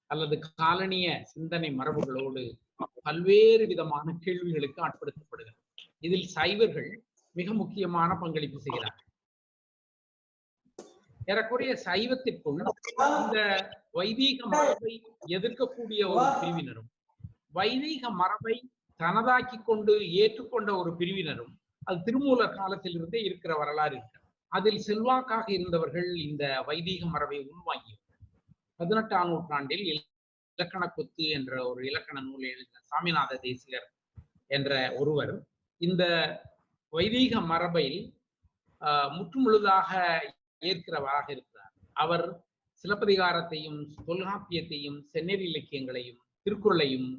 அல்லது காலனிய சிந்தனை மரபுகளோடு பல்வேறு விதமான கேள்விகளுக்கு ஆட்படுத்தப்படுகிறது. இதில் சைவர்கள் மிக முக்கியமான பங்களிப்பு செய்கிறார்கள். ஏறக்குறைய சைவத்திற்குள் இந்த வைதீக மரபை எதிர்க்கக்கூடிய ஒரு பிரிவினரும், வைதீக மரபை தனதாக்கி கொண்டு ஏற்றுக்கொண்ட ஒரு பிரிவினரும் அது திருமூலர் காலத்திலிருந்தே இருக்கிற வரலாறு இருக்கிறது. அதில் செல்வாக்காக இருந்தவர்கள் இந்த வைதீக மரபை உள்வாங்கியவர்கள். 18ஆம் நூற்றாண்டில் இலக்கண கொத்து என்ற ஒரு இலக்கண நூலை எழுதின சாமிநாத தேசிகர் என்ற ஒருவர் இந்த வைதீக மரபை முற்றுமுழுதாக ஏற்கிறவராக இருக்கிறார். அவர் சிலப்பதிகாரத்தையும் தொல்காப்பியத்தையும் செந்நெறி இலக்கியங்களையும் திருக்குறளையும்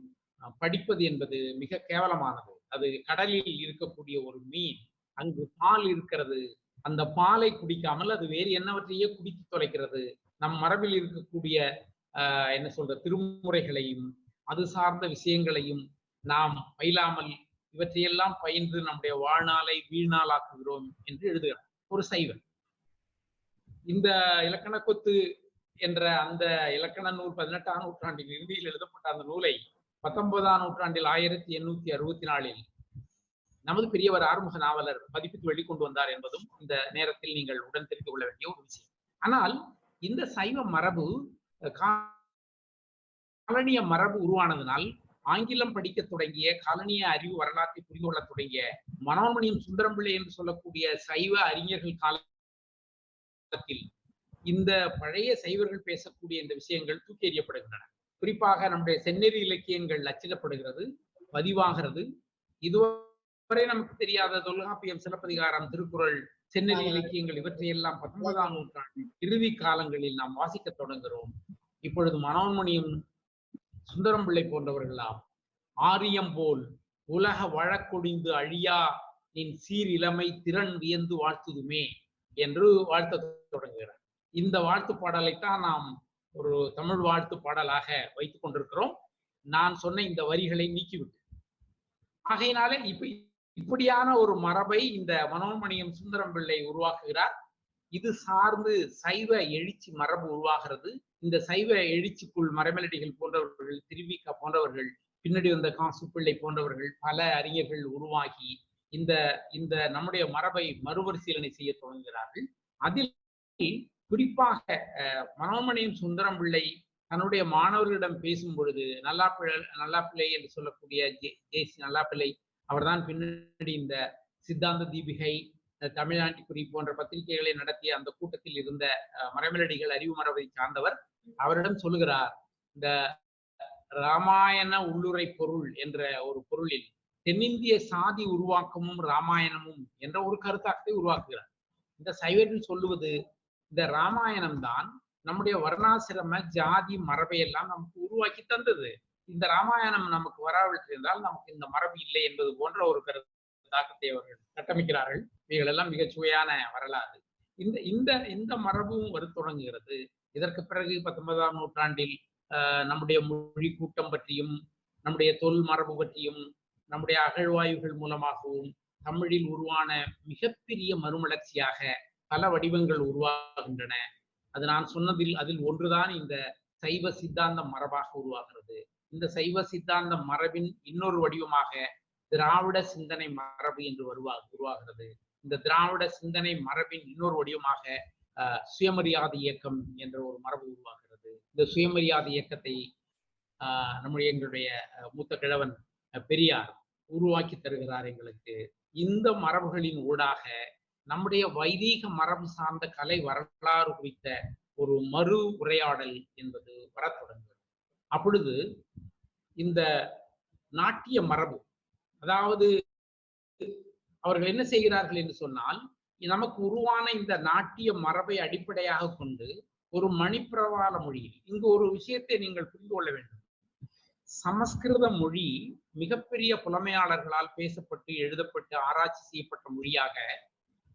படிப்பது என்பது மிக கேவலமானது. அது கடலில் இருக்கக்கூடிய ஒரு மீன், அங்கு பால் இருக்கிறது, அந்த பாலை குடிக்காமல் அது வேறு என்னவற்றையே குடித்து தொலைக்கிறது. நம் மரபில் இருக்கக்கூடிய என்ன சொல்ற திருமுறைகளையும் அது சார்ந்த விஷயங்களையும் நாம் பயிலாமல் இவற்றையெல்லாம் பயின்று நம்முடைய வாழ்நாளை வீழ்நாளாக்குகிறோம் என்று எழுதுகிறார் ஒரு சைவன். இந்த இலக்கண கொத்து என்ற அந்த இலக்கண நூல் 18ஆம் நூற்றாண்டின் இறுதியில் எழுதப்பட்ட அந்த நூலை 19ஆம் நூற்றாண்டில் 1864 நமது பெரியவர் ஆறுமுக நாவலர் பதிப்பித்து வெளிக்கொண்டு வந்தார் என்பதும் இந்த நேரத்தில் நீங்கள் உடன் தெரிந்து கொள்ள வேண்டிய ஒரு விஷயம். ஆனால் இந்த சைவ மரபு காலனிய மரபு உருவானதனால் ஆங்கிலம் படிக்க தொடங்கிய, காலனிய அறிவு வரலாற்றை புரிந்து கொள்ள தொடங்கிய மனோன்மணியம் சுந்தரம் பிள்ளை என்று சொல்லக்கூடிய சைவ அறிஞர்கள் காலத்தில் இந்த பழைய சைவர்கள் பேசக்கூடிய இந்த விஷயங்கள் தூக்கி எறியப்படுகின்றன. குறிப்பாக நம்முடைய செந்நெறி இலக்கியங்கள் அச்சிடப்படுகிறது, பதிவாகிறது. இதுவரை நமக்கு தெரியாத தொல்காப்பியம், சிலப்பதிகாரம், திருக்குறள், செந்நெறி இலக்கியங்கள் இவற்றையெல்லாம் 19ஆம் நூற்றாண்டின் இறுதி காலங்களில் நாம் வாசிக்க தொடங்குகிறோம். இப்பொழுது மனோன்மணியம் சுந்தரம் பிள்ளை போன்றவர்களாம் ஆரியம் போல் உலக வழக்கொடிந்து அழியா நின் சீர் இளமை திறன் வியந்து வாழ்த்துதுமே என்று வாழ்த்த தொடங்குகிறார். இந்த வாழ்த்து பாடலைத்தான் நாம் ஒரு தமிழ் வாழ்த்து பாடலாக வைத்துக் கொண்டிருக்கிறோம். நான் சொன்ன இந்த வரிகளை நீக்கிவிட்டு, ஆகையினாலே இப்படியான ஒரு மரபை இந்த மனோன்மணியம் சுந்தரம் பிள்ளை உருவாக்குகிறார். இது சார்ந்து சைவ எழுச்சி மரபு உருவாகிறது. இந்த சைவ எழுச்சிக்குள் மரமெலடிகள் போன்றவர்கள், திருவிக போன்றவர்கள், பின்னாடி வந்த காசு பிள்ளை போன்றவர்கள், பல அறிஞர்கள் உருவாகி இந்த இந்த நம்முடைய மரபை மறுபரிசீலனை செய்ய தொடங்குகிறார்கள். அதில் குறிப்பாக மனோன்மணியம் சுந்தரம் பிள்ளை தன்னுடைய மாணவர்களிடம் பேசும் பொழுது, நல்லாப்பிள்ளை என்று சொல்லக்கூடிய ஜேசி நல்லாப்பிள்ளை அவர்தான் பின்னாடி இந்த சித்தாந்த தீபிகை, தமிழ்நாட்டுக்குறி போன்ற பத்திரிகைகளை நடத்திய அந்த கூட்டத்தில் இருந்த மரமெலடிகள் அறிவு மரபை சார்ந்தவர். அவரிடம் சொல்லுகிறார், இந்த ராமாயண உள்ளுரை பொருள் என்ற ஒரு பொருளில் தென்னிந்திய சாதி உருவாக்கமும் ராமாயணமும் என்ற ஒரு கருத்தாக்கத்தை உருவாக்குகிறார். இந்த சைவர்கள் சொல்லுவது, இந்த ராமாயணம் தான் நம்முடைய வர்ணாசிரம ஜாதி மரபை எல்லாம் நமக்கு உருவாக்கி தந்தது. இந்த ராமாயணம் நமக்கு வராவிட்டிருந்தால் நமக்கு இந்த மரபு இல்லை என்பது போன்ற ஒரு தாக்கத்தை அவர்கள் கட்டமைக்கிறார்கள். இவைகள் எல்லாம் மிகச் சுவையான வரலாறு. இந்த இந்த இந்த மரபும் வரு தொடங்குகிறது. இதற்கு பிறகு 19ஆம் நூற்றாண்டில் நம்முடைய மொழி கூட்டம் பற்றியும், நம்முடைய தொல் மரபு பற்றியும், நம்முடைய அகழ்வாய்வுகள் மூலமாகவும் தமிழில் உருவான மிகப்பெரிய மறுமலர்ச்சியாக பல வடிவங்கள் உருவாகின்றன. அது நான் சொன்னதில் அதில் ஒன்றுதான் இந்த சைவ சித்தாந்த மரபாக உருவாகிறது. இந்த சைவ சித்தாந்த மரபின் இன்னொரு வடிவமாக திராவிட சிந்தனை மரபு என்று உருவாகிறது. இந்த திராவிட சிந்தனை மரபின் இன்னொரு வடிவமாக சுயமரியாதை இயக்கம் என்ற ஒரு மரபு உருவாகிறது. இந்த சுயமரியாதை இயக்கத்தை எங்களுடைய மூத்த கிழவன் பெரியார் உருவாக்கி தருகிறார் எங்களுக்கு. இந்த மரபுகளின் ஊடாக நம்முடைய வைதீக மரபு சார்ந்த கலை வரலாறு குறித்த ஒரு மறு உரையாடல் என்பது வர தொடங்குகிறது. அப்பொழுது இந்த நாட்டிய மரபு, அதாவது அவர்கள் என்ன செய்கிறார்கள் என்று சொன்னால், நமக்கு உருவான இந்த நாட்டிய மரபை அடிப்படையாக கொண்டு ஒரு மணிப்பிரவாள மொழியில் இங்கு ஒரு விஷயத்தை நீங்கள் புரிந்து கொள்ள வேண்டும். சமஸ்கிருத மொழி மிகப்பெரிய புலமையாளர்களால் பேசப்பட்டு எழுதப்பட்டு ஆராய்ச்சி செய்யப்பட்ட மொழியாக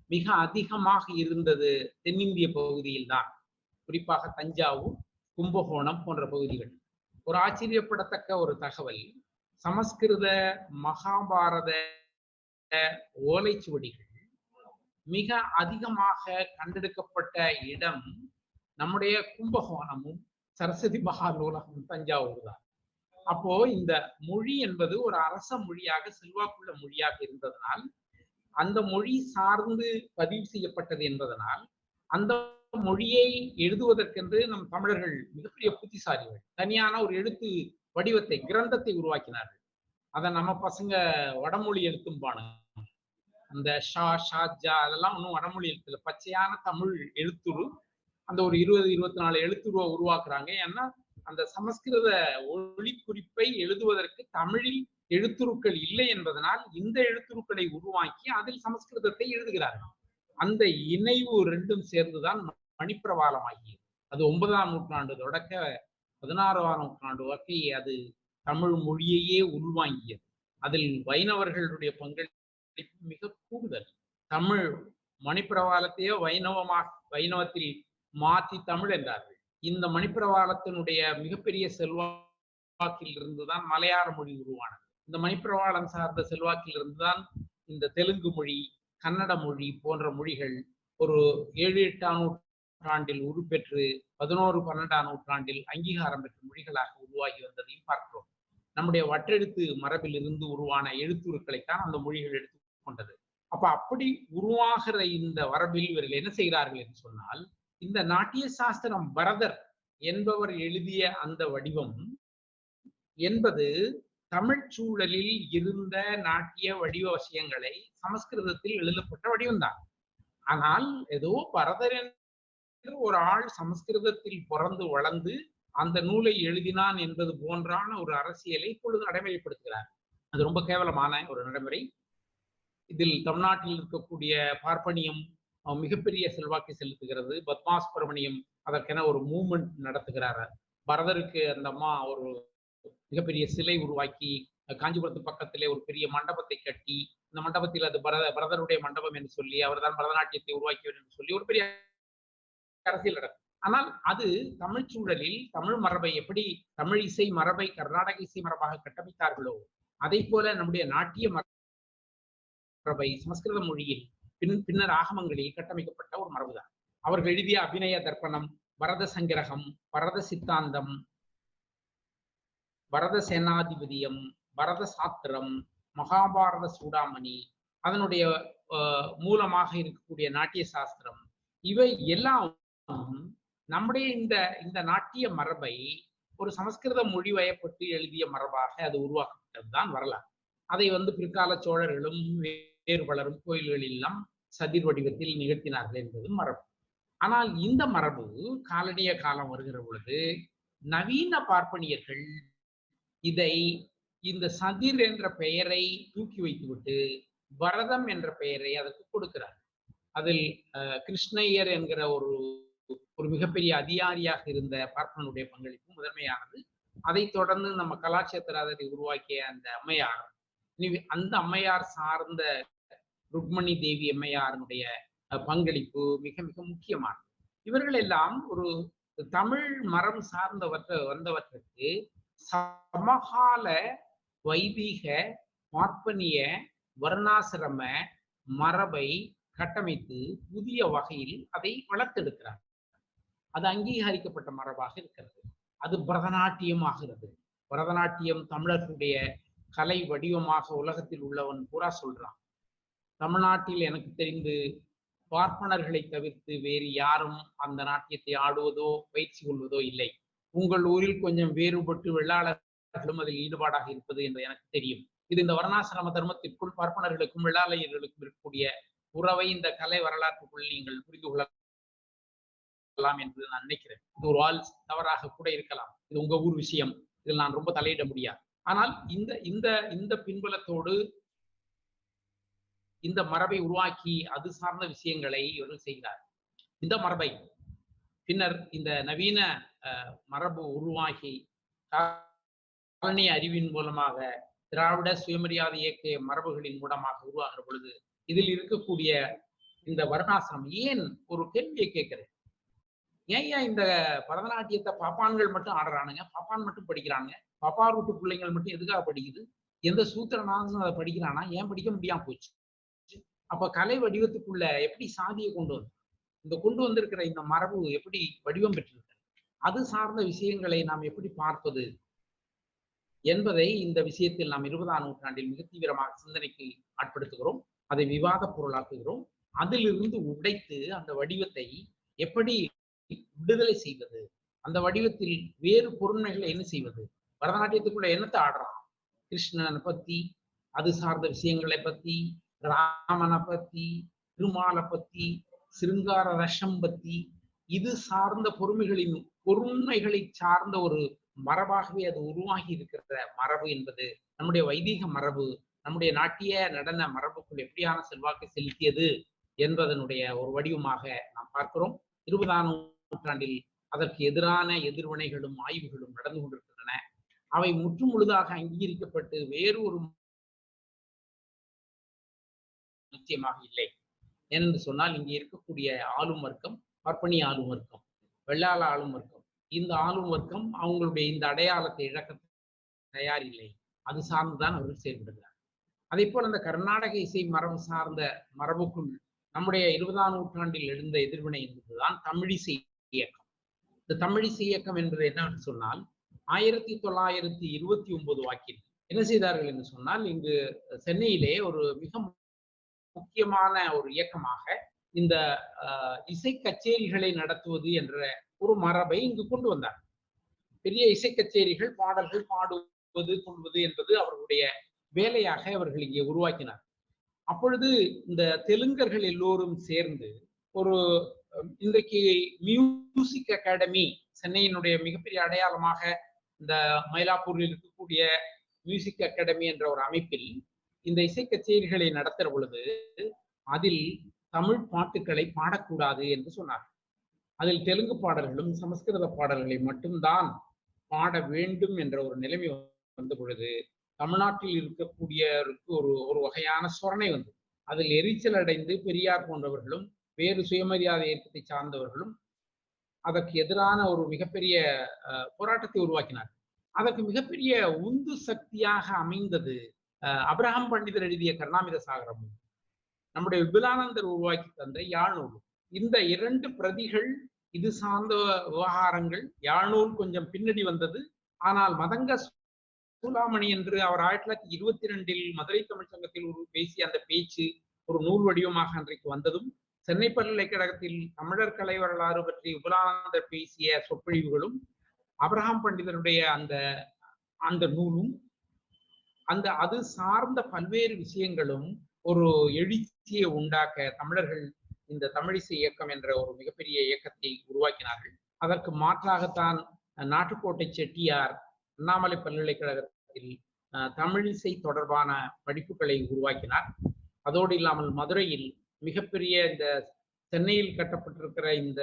மிக அதிகமாக இருந்தது தென்னிந்திய பகுதியில் தான், குறிப்பாக தஞ்சாவூர், கும்பகோணம் போன்ற பகுதிகள். ஒரு ஆச்சரியப்படத்தக்க ஒரு தகவல், சமஸ்கிருத மகாபாரத ஓலைச்சுவடிகள் மிக அதிகமாக கண்டெடுக்கப்பட்ட இடம் நம்முடைய கும்பகோணமும் சரஸ்வதி மகா நூலகம் தஞ்சாவூர் தான். அப்போ இந்த மொழி என்பது ஒரு அரச மொழியாக செல்வாக்குள்ள மொழியாக இருந்ததனால், அந்த மொழி சார்ந்து பதிவு செய்யப்பட்டது என்பதனால், அந்த மொழியை எழுதுவதற்கென்று நம் தமிழர்கள் மிகப்பெரிய புத்திசாலிகள் தனியான ஒரு எழுத்து வடிவத்தை, கிரந்தத்தை உருவாக்கினார்கள். அதை நம்ம பசங்க வடமொழி எழுத்தும்பானு, அந்த ஷா ஷா ஜா அதெல்லாம் ஒன்றும் வடமொழி எழுத்துல, பச்சையான தமிழ் எழுத்துரு. அந்த ஒரு 20-24 எழுத்துருவை உருவாக்குறாங்க. ஏன்னா அந்த சமஸ்கிருத ஒளி குறிப்பை எழுதுவதற்கு தமிழில் எழுத்துருக்கள் இல்லை என்பதனால் இந்த எழுத்துருக்களை உருவாக்கி அதில் சமஸ்கிருதத்தை எழுதுகிறார்கள். அந்த இணைவு ரெண்டும் சேர்ந்துதான் மணிப்பிரவாளமாகியது. அது 9ஆம் நூற்றாண்டு தொடக்க 16ஆம் நூற்றாண்டு வரை அது தமிழ் மொழியையே உள்வாங்கியது. அதில் வைணவர்களுடைய பங்களிப்பு மிக கூடுதல். தமிழ் மணிப்பிரவாளத்தையே வைணவத்தில் மாற்றி தமிழ் என்றார்கள். இந்த மணிப்பிரவாளத்தினுடைய மிகப்பெரிய செல்வாக்கில் இருந்துதான் மலையாள மொழி உருவானது. இந்த மணிப்பிரவாளம் சார்ந்த செல்வாக்கில் இருந்துதான் இந்த தெலுங்கு மொழி, கன்னட மொழி போன்ற மொழிகள் ஒரு 7-8ஆம் நூற்றாண்டில் உருப்பெற்று 11-12ஆம் நூற்றாண்டில் அங்கீகாரம் பெற்ற மொழிகளாக உருவாகி வந்ததையும் பார்க்கிறோம். நம்முடைய வட்டெழுத்து மரபில் இருந்து உருவான எழுத்துருக்களைத்தான் அந்த மொழிகள் எடுத்துக்கொண்டது. அப்படி உருவாகிற இந்த வரம்பில் இவர்கள் என்ன செய்கிறார்கள் என்று சொன்னால், இந்த நாட்டிய சாஸ்திரம் பரதர் என்பவர் எழுதிய அந்த வடிவம் என்பது தமிழ் சூழலில் இருந்த நாட்டிய வடிவ விஷயங்களை சமஸ்கிருதத்தில் எழுதப்பட்ட வடிவம்தான். ஆனால் ஏதோ பரதர் என்று ஒரு ஆள் சமஸ்கிருதத்தில் பிறந்து வளர்ந்து அந்த நூலை எழுதினான் என்பது போன்றான ஒரு அரசியலை இப்பொழுது நடைமுறைப்படுத்துகிறார். அது ரொம்ப கேவலமான ஒரு நடைமுறை. இதில் தமிழ்நாட்டில் இருக்கக்கூடிய பார்ப்பனியம் மிகப்பெரிய செல்வாக்கை செலுத்துகிறது. பத்மாஸ்பரமணியம் அதற்கென ஒரு மூவ்மெண்ட் நடத்துகிறார். பரதருக்கு அந்த அம்மா ஒரு மிகப்பெரிய சிலை உருவாக்கி காஞ்சிபுரத்து பக்கத்திலே ஒரு பெரிய மண்டபத்தை கட்டி, இந்த மண்டபத்தில் அது பரதருடைய மண்டபம் என்று சொல்லி, அவர்தான் பரதநாட்டியத்தை உருவாக்கியவர் என்று சொல்லி ஒரு பெரிய அரசியல் நடக்கும். ஆனால் அது தமிழ் சூழலில் தமிழ் மரபை எப்படி தமிழ் இசை மரபை கர்நாடக இசை மரபாக கட்டமைத்தார்களோ, அதை போல நம்முடைய நாட்டிய மரபை சமஸ்கிருத மொழியில் பின்னர் ஆகமங்களில் கட்டமைக்கப்பட்ட ஒரு மரபுதான். அவர்கள் எழுதிய அபிநய தர்ப்பணம், பரத சங்கிரகம், பரத சித்தாந்தம், பரத சேனாதிபதியம், பரத சாத்திரம், மகாபாரத சூடாமணி, அதனுடைய மூலமாக இருக்கக்கூடிய நாட்டிய சாஸ்திரம், இவை எல்லாம் நம்முடைய இந்த நாட்டிய மரபை ஒரு சமஸ்கிருத மொழி வயப்பட்டு எழுதிய மரபாக அது உருவாக்கப்பட்டதுதான் வரலாறு. அதை பிற்கால சோழர்களும் வேறு பலரும் கோயில்களெல்லாம் சதிர் வடிவத்தில் நிகழ்த்தினார்கள் என்பது மரபு. ஆனால் இந்த மரபு காலனிய காலம் வருகிற பொழுது நவீன பார்ப்பனியர்கள் இதை இந்த சதிர் என்ற பெயரை தூக்கி வைத்துவிட்டு பரதம் என்ற பெயரை அதற்கு கொடுக்கிறார். அதில் கிருஷ்ணய்யர் என்கிற ஒரு மிகப்பெரிய அதிகாரியாக இருந்த பார்ப்பனுடைய பங்களிப்பு முதன்மையானது. அதை தொடர்ந்து நம்ம கலாட்சேத்திரத்தை உருவாக்கிய அந்த அம்மையார், அந்த அம்மையார் சார்ந்த ருக்மணி தேவி அம்மையாருடைய பங்களிப்பு மிக மிக முக்கியமானது. இவர்கள் எல்லாம் ஒரு தமிழ் மரம் வந்தவற்றுக்கு சமகால வைதிக பார்ப்பனிய வர்ணாசிரம மரபை கட்டமைத்து புதிய வகையில் அதை வளர்த்தெடுக்கிறார். அது அங்கீகரிக்கப்பட்ட மரபாக இருக்கிறது. அது பரதநாட்டியம் ஆகிறது. பரதநாட்டியம் தமிழர்களுடைய கலை வடிவமாக உலகத்தில் உள்ளவன் பூரா சொல்றான். தமிழ்நாட்டில் எனக்கு தெரிந்து பார்ப்பனர்களை தவிர்த்து வேறு யாரும் அந்த நாட்டியத்தை ஆடுவதோ பயிற்சி கொள்வதோ இல்லை. உங்கள் ஊரில் கொஞ்சம் வேறுபட்டு வெள்ளாளர்களும் அதில் ஈடுபாடாக இருப்பது என்று எனக்கு தெரியும். இது இந்த வர்ணாசிரம தர்மத்திற்குள் பார்ப்பனர்களுக்கும் வெள்ளாளையர்களுக்கும் இருக்கக்கூடிய உறவை இந்த கலை வரலாற்றுக்குள் நீங்கள் புரிந்து கொள்ளலாம் என்று நான் நினைக்கிறேன். இது ஒரு ஆள் தவறாக கூட இருக்கலாம். இது உங்க ஊர் விஷயம், இதில் நான் ரொம்ப தலையிட முடியாது. ஆனால் இந்த பின்புலத்தோடு இந்த மரபை உருவாக்கி அது சார்ந்த விஷயங்களை இவர்கள் செய்கிறார். இந்த மரபை பின்னர் இந்த நவீன மரபு உருவாகி காலனி அறிவின் மூலமாக திராவிட சுயமரியாதை இயக்க மரபுகளின் மூலமாக உருவாகிற பொழுது இதில் இருக்கக்கூடிய இந்த வர்ணாசிரமம் ஏன் ஒரு கேள்வியை கேட்கிறேன். ஏன் இந்த பரதநாட்டியத்தை பாப்பான்கள் மட்டும் ஆடுறானுங்க, பாப்பான் மட்டும் படிக்கிறாங்க, பாப்பா வீட்டு பிள்ளைங்கள் மட்டும் எதுக்காக படிக்குது, எந்த சூத்திரனாலும் அதை படிக்கிறானா, ஏன் படிக்க முடியாம போச்சு? அப்ப கலை வடிவத்துக்குள்ள எப்படி சாதியை கொண்டு வந்திருக்கிற இந்த மரபு எப்படி வடிவம் பெற்றிருக்க, அது சார்ந்த விஷயங்களை நாம் எப்படி பார்ப்பது என்பதை இந்த விஷயத்தில் நாம் 20ஆம் நூற்றாண்டில் மிக தீவிரமாக சிந்தனைக்கு ஆட்படுத்துகிறோம். அதை விவாத பொருளாக்குகிறோம். அதிலிருந்து உடைத்து அந்த வடிவத்தை எப்படி விடுதலை செய்வது, அந்த வடிவத்தில் வேறு பொருண்மைகளை என்ன செய்வது, பரதநாட்டியத்துக்குள்ள என்னத்தை ஆடுறான், கிருஷ்ணனை பத்தி, அது சார்ந்த விஷயங்களை பத்தி, ராமனை பத்தி, திருமாலை பத்தி, சிருங்கார ரசம் பத்தி, இது சார்ந்த பொருண்மைகளை சார்ந்த ஒரு மரபாகவே அது உருவாகி இருக்கிற மரபு என்பது நம்முடைய வைதீக மரபு நம்முடைய நாட்டிய நடன மரபுக்குள் எப்படியான செல்வாக்கை செலுத்தியது என்பதனுடைய ஒரு வடிவமாக நாம் பார்க்கிறோம். 20ஆம் நூற்றாண்டில் அதற்கு எதிரான எதிர்வினைகளும் ஆய்வுகளும் நடந்து கொண்டிருக்கின்றன. அவை முற்றுமுழுதாக அங்கீகரிக்கப்பட்டு வேறு ஒரு நிச்சயமாக இல்லை. ஏனென்று சொன்னால் இங்கே இருக்கக்கூடிய ஆளும் வர்க்கம் பார்ப்பனிய ஆளும் வர்க்கம், வெள்ளாள ஆளும் வர்க்கம், இந்த ஆளும் வர்க்கம் அவங்களுடைய இந்த அடையாளத்தை இழக்க தயாரில்லை. அது சார்ந்துதான் அவர்கள் செயல்படுகிறார். அதே போல் அந்த கர்நாடக இசை மரபு சார்ந்த மரபுக்குள் நம்முடைய 20ஆம் நூற்றாண்டில் எழுந்த எதிர்வினை என்பதுதான் தமிழிசை இயக்கம். இந்த தமிழிசை இயக்கம் என்பது என்னவென்று சொன்னால் 1929 வாக்கில் என்ன செய்தார்கள் என்று சொன்னால், இங்கு சென்னையிலே ஒரு மிக முக்கியமான ஒரு இயக்கமாக இந்த இசை கச்சேரிகளை நடத்துவது என்ற ஒரு மரபை இங்கு கொண்டு வந்தார். பெரிய இசை கச்சேரிகள், பாடல்கள் பாடுவது கொள்வது என்பது அவர்களுடைய வேலையாக அவர்கள் இங்கே உருவாக்கினார். அப்பொழுது இந்த தெலுங்கர்கள் எல்லோரும் சேர்ந்து ஒரு இன்றைக்கு மியூசிக் அகாடமி, சென்னையினுடைய மிகப்பெரிய அடையாளமாக இந்த மயிலாப்பூரில் இருக்கக்கூடிய மியூசிக் அகாடமி என்ற ஒரு அமைப்பில் இந்த இசை கச்சேரிகளை நடத்துகிற பொழுது அதில் தமிழ் பாட்டுக்களை பாடக்கூடாது என்று சொன்னார். அதில் தெலுங்கு பாடல்களும் சமஸ்கிருத பாடல்களை மட்டும்தான் பாட வேண்டும் என்ற ஒரு நிலைமை வந்த பொழுது தமிழ்நாட்டில் இருக்கக்கூடியவருக்கு ஒரு வகையான சொரணை வந்து அதில் எரிச்சல் அடைந்து பெரியார் போன்றவர்களும் வேறு சுயமரியாதை இயக்கத்தை சார்ந்தவர்களும் அதற்கு எதிரான ஒரு மிகப்பெரிய போராட்டத்தை உருவாக்கினார். அதற்கு மிகப்பெரிய உந்து சக்தியாக அமைந்தது அப்ரஹாம் பண்டிதர் எழுதிய கருணாமித சாகரமும் நம்முடைய விபுலானந்தர் உருவாக்கி தந்த யாழ்நூலும். இந்த 2 பிரதிகள் இது சார்ந்த விவகாரங்கள். யாழ்நூல் கொஞ்சம் பின்னடி வந்தது. ஆனால் மதங்க சூலாமணி என்று அவர் 1922 மதுரை தமிழ் சங்கத்தில் பேசிய அந்த பேச்சு ஒரு நூல் வடிவமாக அன்றைக்கு வந்ததும், சென்னை பல்கலைக்கழகத்தில் தமிழர் கலை வரலாறு பற்றி விபுலானந்தர் பேசிய சொற்பொழிவுகளும், அப்ரஹாம் பண்டிதருடைய அந்த நூலும், அது சார்ந்த பல்வேறு விஷயங்களும் ஒரு எழுச்சியை உண்டாக்க தமிழர்கள் இந்த தமிழிசை இயக்கம் என்ற ஒரு மிகப்பெரிய இயக்கத்தை உருவாக்கினார்கள். அதற்கு மாற்றாகத்தான் நாட்டுக்கோட்டை செட்டியார் அண்ணாமலை பல்கலைக்கழகத்தில் தமிழிசை தொடர்பான படிப்புகளை உருவாக்கினார். அதோடு இல்லாமல் மதுரையில் மிகப்பெரிய இந்த சென்னையில் கட்டப்பட்டிருக்கிற இந்த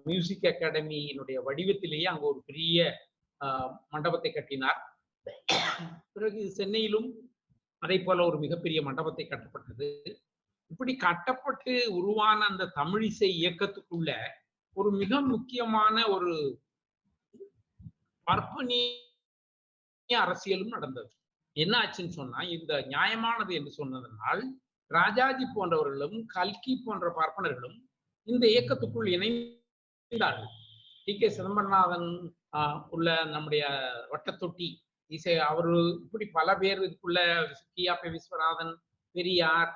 மியூசிக் அகாடமியினுடைய வடிவத்திலேயே அங்கு ஒரு பெரிய மண்டபத்தை கட்டினார். பிறகு சென்னையிலும் அதே போல ஒரு மிகப்பெரிய மண்டபத்தை கட்டப்பட்டது. இப்படி கட்டப்பட்டு உருவான அந்த தமிழிசை இயக்கத்துக்குள்ள ஒரு மிக முக்கியமான ஒரு பார்ப்பனிய அரசியலும் நடந்தது. என்ன ஆச்சுன்னு சொன்னா, இந்த நியாயமானது என்று சொன்னதனால் ராஜாஜி போன்றவர்களும் கல்கி போன்ற பார்ப்பனர்களும் இந்த இயக்கத்துக்குள் இணைந்தார்கள். டி.கே. சிதம்பரநாதன் உள்ள நம்முடைய வட்டத்தொட்டி இசை அவரு இப்படி பல பேர் இதுக்குள்ள கி.ஆ.பி. விஸ்வநாதன், பெரியார்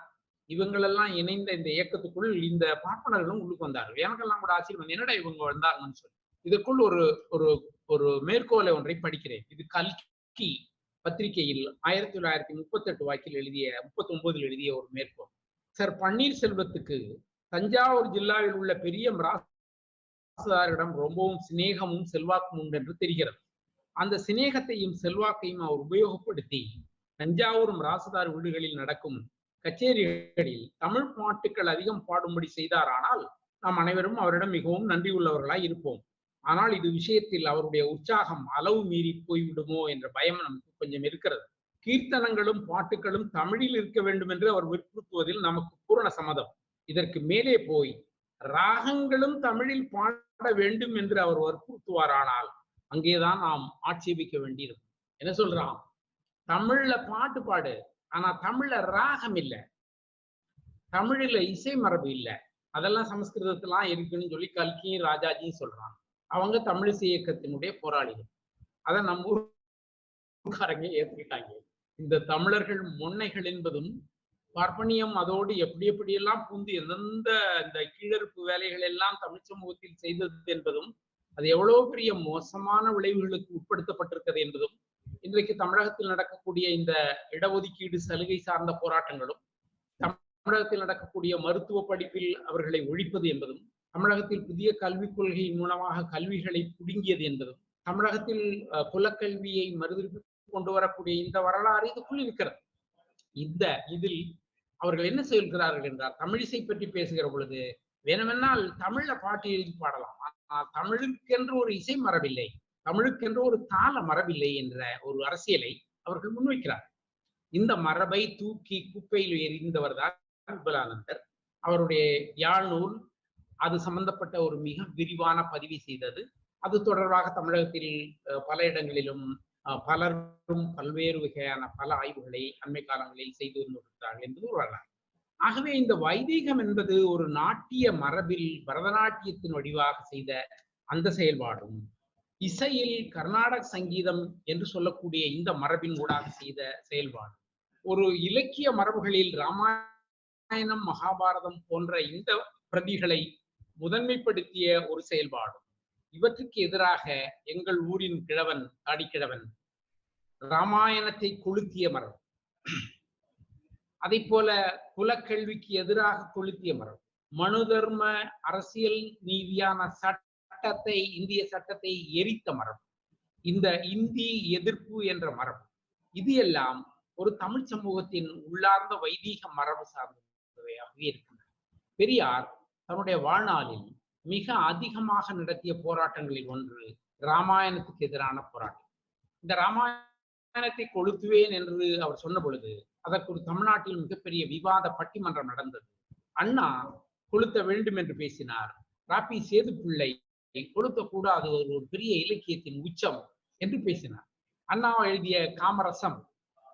இவங்களெல்லாம் இணைந்த இந்த இயக்கத்துக்குள் இந்த பார்ப்பனர்களும் உள்ளுக்கு வந்தார்கள். எனக்கெல்லாம் கூட ஆச்சரியம், என்னடா இவங்க வந்தாங்கன்னு சொல்லி இதற்குள் ஒரு ஒரு ஒரு மேற்கோளை ஒன்றை படிக்கிறேன். இது கல்கி பத்திரிகையில் 1938 வாக்கில் 39 எழுதிய ஒரு மேற்கோள். சர் பன்னீர்செல்வத்துக்கு தஞ்சாவூர் ஜில்லாவில் உள்ள பெரிய மிராசுதாரிடம் ரொம்பவும் சிநேகமும் செல்வாக்கும் உண்டு என்று தெரிகிறது. அந்த சிநேகத்தையும் செல்வாக்கையும் அவர் உபயோகப்படுத்தி தஞ்சாவூர் மிராசுதார் வீடுகளில் நடக்கும் கச்சேரிகளில் தமிழ் பாட்டுக்கள் அதிகம் பாடும்படி செய்தாரானால் நாம் அனைவரும் அவரிடம் மிகவும் நன்றி உள்ளவர்களாய் இருப்போம். ஆனால் இது விஷயத்தில் அவருடைய உற்சாகம் அளவு மீறி போய்விடுமோ என்ற பயம் நமக்கு கொஞ்சம் இருக்கிறது. கீர்த்தனங்களும் பாட்டுகளும் தமிழில் இருக்க வேண்டும் என்று அவர் வற்புறுத்துவதில் நமக்கு பூரண சம்மதம். இதற்கு மேலே போய் ராகங்களும் தமிழில் பாட வேண்டும் என்று அவர் வற்புறுத்துவாரானால் அங்கேதான் நாம் ஆட்சேபிக்க வேண்டியிருக்கும். என்ன சொல்றான்? தமிழ்ல பாட்டு பாடு, ஆனா தமிழ்ல ராகம் இல்ல, தமிழ்ல இசை மரபு இல்ல, அதெல்லாம் சமஸ்கிருதத்திலாம் இருக்குன்னு சொல்லி கல்கியும் ராஜாஜியும் சொல்றாங்க. அவங்க தமிழிசை இயக்கத்தினுடைய போராளிகள். அதை நம்ம ஊர்க்காரங்க ஏத்துக்கிட்டாங்க. இந்த தமிழர்கள் முன்னைகள் என்பதும் பார்ப்பனியம் அதோடு எப்படி எப்படியெல்லாம் பூந்து எந்தெந்த இந்த கீழறுப்பு வேலைகள் எல்லாம் தமிழ் சமூகத்தில் செய்தது என்பதும் அது எவ்வளவு பெரிய மோசமான விளைவுகளுக்கு உட்படுத்தப்பட்டிருக்கிறது என்பதும் இன்றைக்கு தமிழகத்தில் நடக்கக்கூடிய இந்த இடஒதுக்கீடு சலுகை சார்ந்த போராட்டங்களும், தமிழகத்தில் நடக்கக்கூடிய மருத்துவ படிப்பில் அவர்களை ஒழிப்பது என்பதும், தமிழகத்தில் புதிய கல்விக் கொள்கையின் மூலமாக கல்விகளை புடுங்கியது என்பதும், தமிழகத்தில் குலக்கல்வியை மறுதிருப்பி கொண்டு வரக்கூடிய இந்த வரலாறு இதுக்குள் இருக்கிறது. இதில் அவர்கள் என்ன சொல்கிறார்கள் என்றால், தமிழிசை பற்றி பேசுகிற பொழுது வேணுமென்றால் தமிழ்ல பாட்டு எழுதி பாடலாம், ஆனால் தமிழுக்கென்று ஒரு இசை மரபில்லை, தமிழுக்கென்று ஒரு தாள மரபில்லை என்ற ஒரு அரசியலை அவர்கள் முன்வைக்கிறார். இந்த மரபை தூக்கி குப்பையில் எறிந்தவர் தான் விபுலானந்தர். அவருடைய யாழ்நூல் அது சம்பந்தப்பட்ட ஒரு மிக விரிவான பதிவு செய்தது. அது தொடர்பாக தமிழகத்தில் பல இடங்களிலும் பலரும் பல்வேறு வகையான பல ஆய்வுகளை அண்மை காலங்களில் செய்து வருகிறார்கள் என்பது ஒரு வரலாறு. ஆகவே இந்த வைதீகம் என்பது ஒரு நாட்டிய மரபில் பரதநாட்டியத்தின் வடிவாக செய்த அந்த செயல்பாடும், இசையில் கர்நாடக சங்கீதம் என்று சொல்லக்கூடிய இந்த மரபின் ஊடாக செய்த செயல்பாடு, ஒரு இலக்கிய மரபுகளில் ராமாயணம் மகாபாரதம் போன்ற இந்த பிரதிகளை முதன்மைப்படுத்திய ஒரு செயல்பாடு, இவற்றுக்கு எதிராக எங்கள் ஊரின் கிழவன் தாடிக்கிழவன் ராமாயணத்தை கொளுத்திய மரபு, அதை போல குலக்கல்விக்கு எதிராக கொளுத்திய மரபு, மனு தர்ம அரசியல் நீதியான சட்டத்தை, இந்திய சட்டத்தை எரித்த மரபு, இந்த இந்தி எதிர்ப்பு என்ற மரபு, இது எல்லாம் ஒரு தமிழ் சமூகத்தின் உள்ளார்ந்த வைதீக மரபு சார்ந்தவையாகவே இருக்கின்றன. பெரியார் தன்னுடைய வாழ்நாளில் மிக அதிகமாக நடத்திய போராட்டங்களில் ஒன்று ராமாயணத்துக்கு எதிரான போராட்டம். இந்த ராமாயணத்தை கொளுத்துவேன் என்று அவர் சொன்ன பொழுது அதற்கு ஒரு தமிழ்நாட்டில் மிகப்பெரிய விவாத பட்டிமன்றம் நடந்தது. அண்ணா கொளுத்த வேண்டும் என்று பேசினார். ராபி சேதுப்பிள்ளை கொளுத்தக்கூடாது, ஒரு பெரிய இலக்கியத்தின் உச்சம் என்று பேசினார். அண்ணா எழுதிய காமரசம்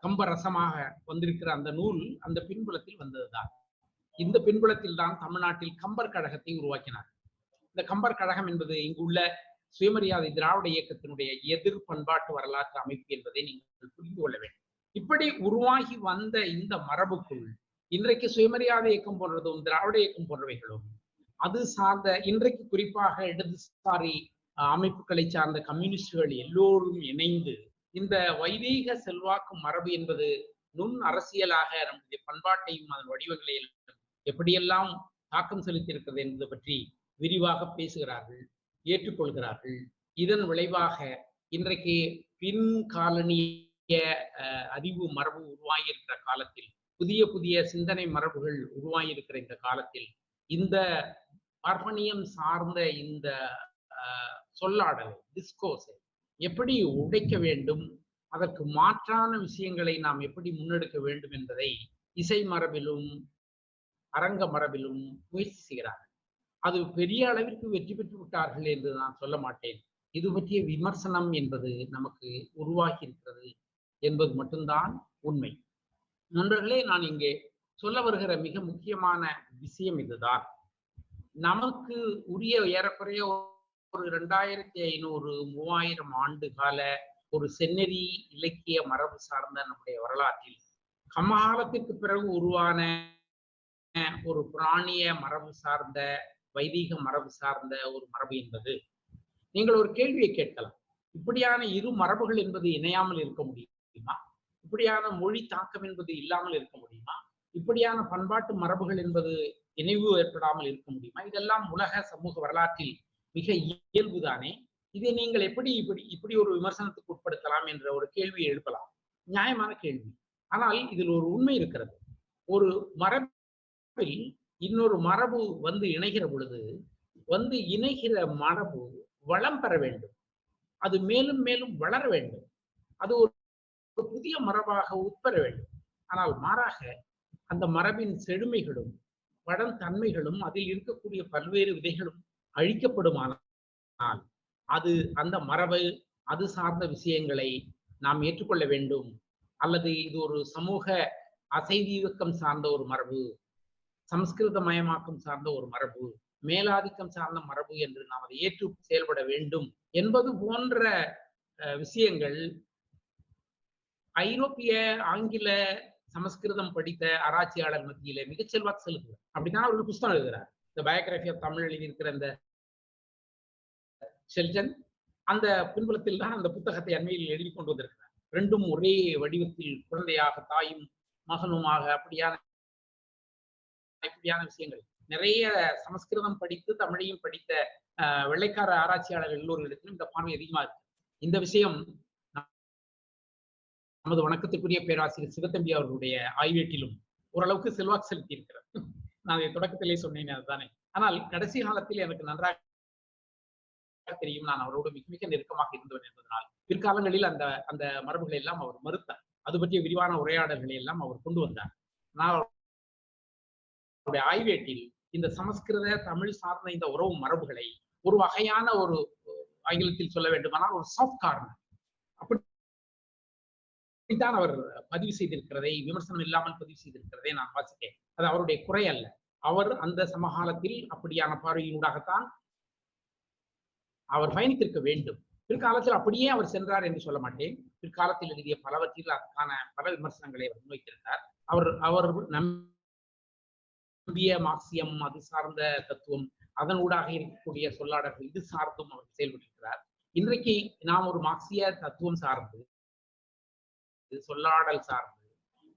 கம்பரசமாக வந்திருக்கிற அந்த நூல் அந்த பின்புலத்தில் வந்ததுதான். இந்த பின்புலத்தில் தான் தமிழ்நாட்டில் கம்பர் கழகத்தை உருவாக்கினார். இந்த கம்பர் கழகம் என்பது இங்குள்ள சுயமரியாதை திராவிட இயக்கத்தினுடைய எதிர் பண்பாட்டு வரலாற்று அமைப்பு என்பதை நீங்கள் புரிந்து கொள்ள வேண்டும். இப்படி உருவாகி வந்த இந்த மரபுக்குள் இன்றைக்கு சுயமரியாதை இயக்கம் போன்றதும் திராவிட இயக்கம் போன்றவைகளும் அது சார்ந்த இன்றைக்கு குறிப்பாக இடதுசாரி அமைப்புகளை சார்ந்த கம்யூனிஸ்டுகள் எல்லோரும் இணைந்து இந்த வைதீக செல்வாக்கு மரபு என்பது நுண் அரசியலாக நம்முடைய பண்பாட்டையும் அதன் வடிவங்களையும் எப்படியெல்லாம் தாக்கம் செலுத்தியிருக்கிறது என்பது பற்றி விரிவாக பேசுகிறார்கள், ஏற்றுக்கொள்கிறார்கள். இதன் விளைவாக இன்றைக்கு பின் காலனிய அறிவு மரபு உருவாகியிருக்கிற காலத்தில், புதிய புதிய சிந்தனை மரபுகள் உருவாகியிருக்கிற இந்த காலத்தில் இந்த பார்ப்பனியம் சார்ந்த இந்த சொல்லாடலை, டிஸ்கோஸை எப்படி உடைக்க வேண்டும், அதற்கு மாற்றான விஷயங்களை நாம் எப்படி முன்னெடுக்க வேண்டும் என்பதை இசை மரபிலும் அரங்க மரபிலும் முயற்சி செய்கிறார்கள். அது பெரிய அளவிற்கு வெற்றி பெற்று விட்டார்கள் என்று நான் சொல்ல மாட்டேன். இது பற்றிய விமர்சனம் என்பது நமக்கு உருவாகி இருக்கிறது என்பது மட்டும்தான் உண்மை. நண்பர்களே, நான் இங்கே சொல்ல வருகிற மிக முக்கியமான விஷயம் இதுதான். நமக்கு உரிய ஏறக்குறைய ஒரு 2500-3000 ஆண்டு கால ஒரு செந்நெறி இலக்கிய மரபு சார்ந்த நம்முடைய வரலாற்றில் சமகாலத்திற்கு பிறகு உருவான ஒரு புராணிய மரபு சார்ந்த வைதீக மரபு சார்ந்த ஒரு மரபு என்பது, நீங்கள் ஒரு கேள்வியை கேட்கலாம். இப்படியான இரு மரபுகள் என்பது இணையாமல் இருக்க முடியுமா? இப்படியான மொழி தாக்கம் என்பது இல்லாமல் இருக்க முடியுமா? இப்படியான பண்பாட்டு மரபுகள் என்பது இணைவு ஏற்படாமல் இருக்க முடியுமா? இதெல்லாம் உலக சமூக வரலாற்றில் மிக இயல்புதானே. இதை நீங்கள் எப்படி இப்படி ஒரு விமர்சனத்துக்கு உட்படுத்தலாம் என்ற ஒரு கேள்வியை எழுப்பலாம். நியாயமான கேள்வி. ஆனால் இதில் ஒரு உண்மை இருக்கிறது. ஒரு மரபில் இன்னொரு மரபு வந்து இணைகிற பொழுது வந்து இணைகிற மரபு வளம் பெற வேண்டும். அது மேலும் மேலும் வளர வேண்டும். அது ஒரு புதிய மரபாக உட்பெற வேண்டும். ஆனால் மாறாக அந்த மரபின் செழுமைகளும் பழந்தன்மைகளும் அதில் இருக்கக்கூடிய பல்வேறு விதைகளும் அழிக்கப்படுமானால் அது அந்த மரபு அது சார்ந்த விஷயங்களை நாம் ஏற்றுக்கொள்ள வேண்டும். அல்லது இது ஒரு சமூக அசைவீக்கம் சார்ந்த ஒரு மரபு, சமஸ்கிருத மயமாக்கம் சார்ந்த ஒரு மரபு, மேலாதிக்கம் சார்ந்த மரபு என்று நாம் அதை ஏற்று செயல்பட வேண்டும் என்பது போன்ற விஷயங்கள் ஐரோப்பிய ஆங்கில சமஸ்கிருதம் படித்த ஆராய்ச்சியாளர் மத்தியில மிகச் செல்வாக்கு செலுத்துவார். அப்படித்தான் அவர்கள் புஸ்தகம் எழுதுகிறார். இந்த பயோகிராபி ஆஃப் தமிழ் எழுதியிருக்கிற இந்த ஷெல்டன் அந்த பின்புலத்தில் தான் அந்த புத்தகத்தை அண்மையில் எழுதி கொண்டு வந்திருக்கிறார். ரெண்டும் ஒரே வடிவத்தில் குழந்தையாக தாயும் மகனுமாக இப்படியான விஷயங்கள் நிறைய சமஸ்கிருதம் படித்து தமிழையும் படித்த வெள்ளைக்கார ஆராய்ச்சியாளர்கள் எல்லோரிடத்திலும் இந்த பார்வை அதிகமா இருக்கு. இந்த விஷயம் நமது வணக்கத்துக்குரிய பேராசிரியர் சிவத்தம்பி அவர்களுடைய ஆய்வேட்டிலும் ஓரளவுக்கு செல்வாக்கு செலுத்தி இருக்கிறார். நான் அதை தொடக்கத்திலே சொன்னேன் அதுதானே. ஆனால் கடைசி காலத்தில் எனக்கு நன்றாக தெரியும், நான் அவரோடு மிக மிக நெருக்கமாக இருந்தவன் என்பதனால் பிற்காலங்களில் அந்த அந்த மரபுகளை எல்லாம் அவர் மறுத்தார். அது பற்றிய விரிவான உரையாடல்களை எல்லாம் அவர் கொண்டு வந்தார். நான் அவருடைய ஆய்வேட்டில் இந்த சமஸ்கிருத தமிழ் சார்ந்த இந்த உறவு மரபுகளை ஒரு வகையான ஒரு ஆங்கிலத்தில் சொல்ல வேண்டுமானால் ஒரு சாஃப்ட் கார்னர் அப்படித்தான் அவர் பதிவு செய்திருக்கிறதை, விமர்சனம் இல்லாமல் பதிவு செய்திருக்கிறதை நான் வாசித்தேன். அது அவருடைய குறை அல்ல. அவர் அந்த சமகாலத்தில் அப்படியான பார்வையினூடாகத்தான் அவர் பயணித்திருக்க வேண்டும். பிற்காலத்தில் அப்படியே அவர் சென்றார் என்று சொல்ல மாட்டேன். பிற்காலத்தில் எழுதிய பலவற்றில் அதற்கான பல விமர்சனங்களை அவர் முன்வைத்திருந்தார். அவர் நம்பிய மார்க்சியம், அது சார்ந்த தத்துவம், அதன் ஊடாக இருக்கக்கூடிய சொல்லாடல்கள் இது சார்ந்தும் அவர் செயல்பட்டிருக்கிறார். இன்றைக்கு நாம் ஒரு மார்க்சிய தத்துவம் சார்ந்து, சொல்லாடல் சார்ந்து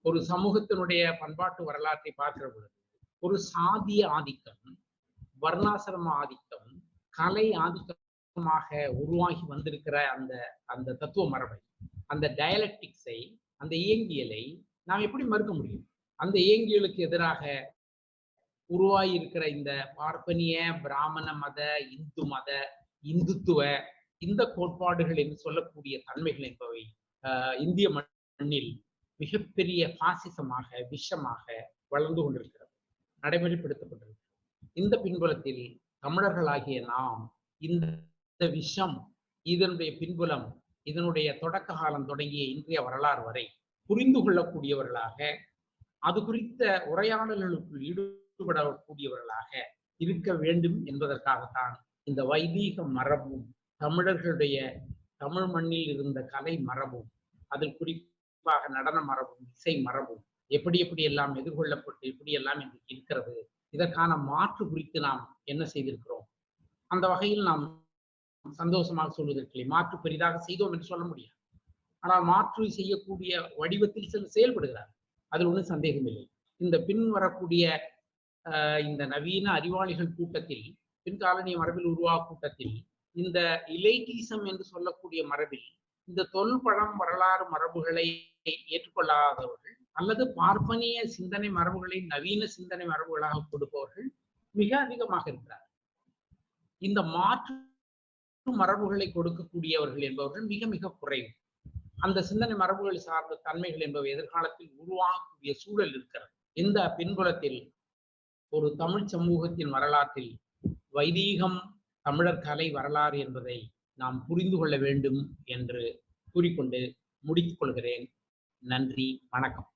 ஒரு சமூகத்தினுடைய பண்பாட்டு வரலாற்றை பார்க்கிற பொழுது ஒரு சாதிய ஆதிக்கம், வர்ணாசிரம ஆதிக்கம், கலை ஆதிக்கமாக உருவாகி வந்திருக்கிற அந்த அந்த தத்துவ மரபை, அந்த டயலக்டிக்ஸை, அந்த இயங்கியலை நாம் எப்படி மறுக்க முடியும்? அந்த இயங்கியலுக்கு எதிராக உருவாகி இருக்கிற இந்த பார்ப்பனிய பிராமண மத, இந்து மத, இந்துத்துவ இந்த கோட்பாடுகள் என்று சொல்லக்கூடிய தன்மைகள் என்பவை இந்திய மண்ணில் மிகப்பெரிய பாசிசமாக, விஷமாக வளர்ந்து கொண்டிருக்கிறது, நடைமுறைப்படுத்தப்பட்டிருக்கிறது. இந்த பின்புலத்தில் தமிழர்களாகிய நாம் இந்த விஷம், இதனுடைய பின்புலம், இதனுடைய தொடக்க காலம் தொடங்கிய இன்றைய வரலாறு வரை புரிந்து கொள்ளக்கூடியவர்களாக, அது குறித்த உரையாடல்களுக்குள் ஈடுபடக்கூடியவர்களாக இருக்க வேண்டும் என்பதற்காகத்தான் இந்த வைதீக மரபும், தமிழர்களுடைய தமிழ் மண்ணில் இருந்த கலை மரபும், அதில் குறிப்பாக நடன மரபும், இசை மரபும் எப்படி எல்லாம் எதிர்கொள்ளப்பட்டு எப்படி எல்லாம் இன்றைக்கு இருக்கிறது, இதற்கான மாற்று குறித்து நாம் என்ன செய்திருக்கிறோம். அந்த வகையில் நாம் சந்தோஷமாக சொல்வதற்கு மாற்று பெரிதாக செய்தோம் என்று சொல்ல முடியாது. ஆனால் மாற்று செய்யக்கூடிய வடிவத்தில் செயல்படுகிறார், அதில் ஒன்றும் சந்தேகம் இல்லை. இந்த பின் வரக்கூடிய இந்த நவீன அறிவாளிகள் கூட்டத்தில், பின்காலனிய மரபில் உருவாக கூட்டத்தில், இந்த இலைட்டிசம் என்று சொல்லக்கூடிய மரபில் இந்த தொல்பழம் வரலாறு மரபுகளை ஏற்றுக்கொள்ளாதவர்கள் அல்லது பார்ப்பனிய சிந்தனை மரபுகளை நவீன சிந்தனை மரபுகளாக கொடுப்பவர்கள் மிக அதிகமாக இருக்கிறார். இந்த மாற்று மரபுகளை கொடுக்கக்கூடியவர்கள் என்பவர்கள் மிக மிக குறைவு. அந்த சிந்தனை மரபுகள் சார்ந்த தன்மைகள் என்பவை எதிர்காலத்தில் உருவாகக்கூடிய சூழல் இருக்கிறது. இந்த பின்புலத்தில் ஒரு தமிழ் சமூகத்தின் வரலாற்றில் வைதீகம் தமிழர் கலை வரலாறு என்பதை நாம் புரிந்து கொள்ள வேண்டும் என்று கூறிக்கொண்டு முடித்துக் கொள்கிறேன். நன்றி, வணக்கம்.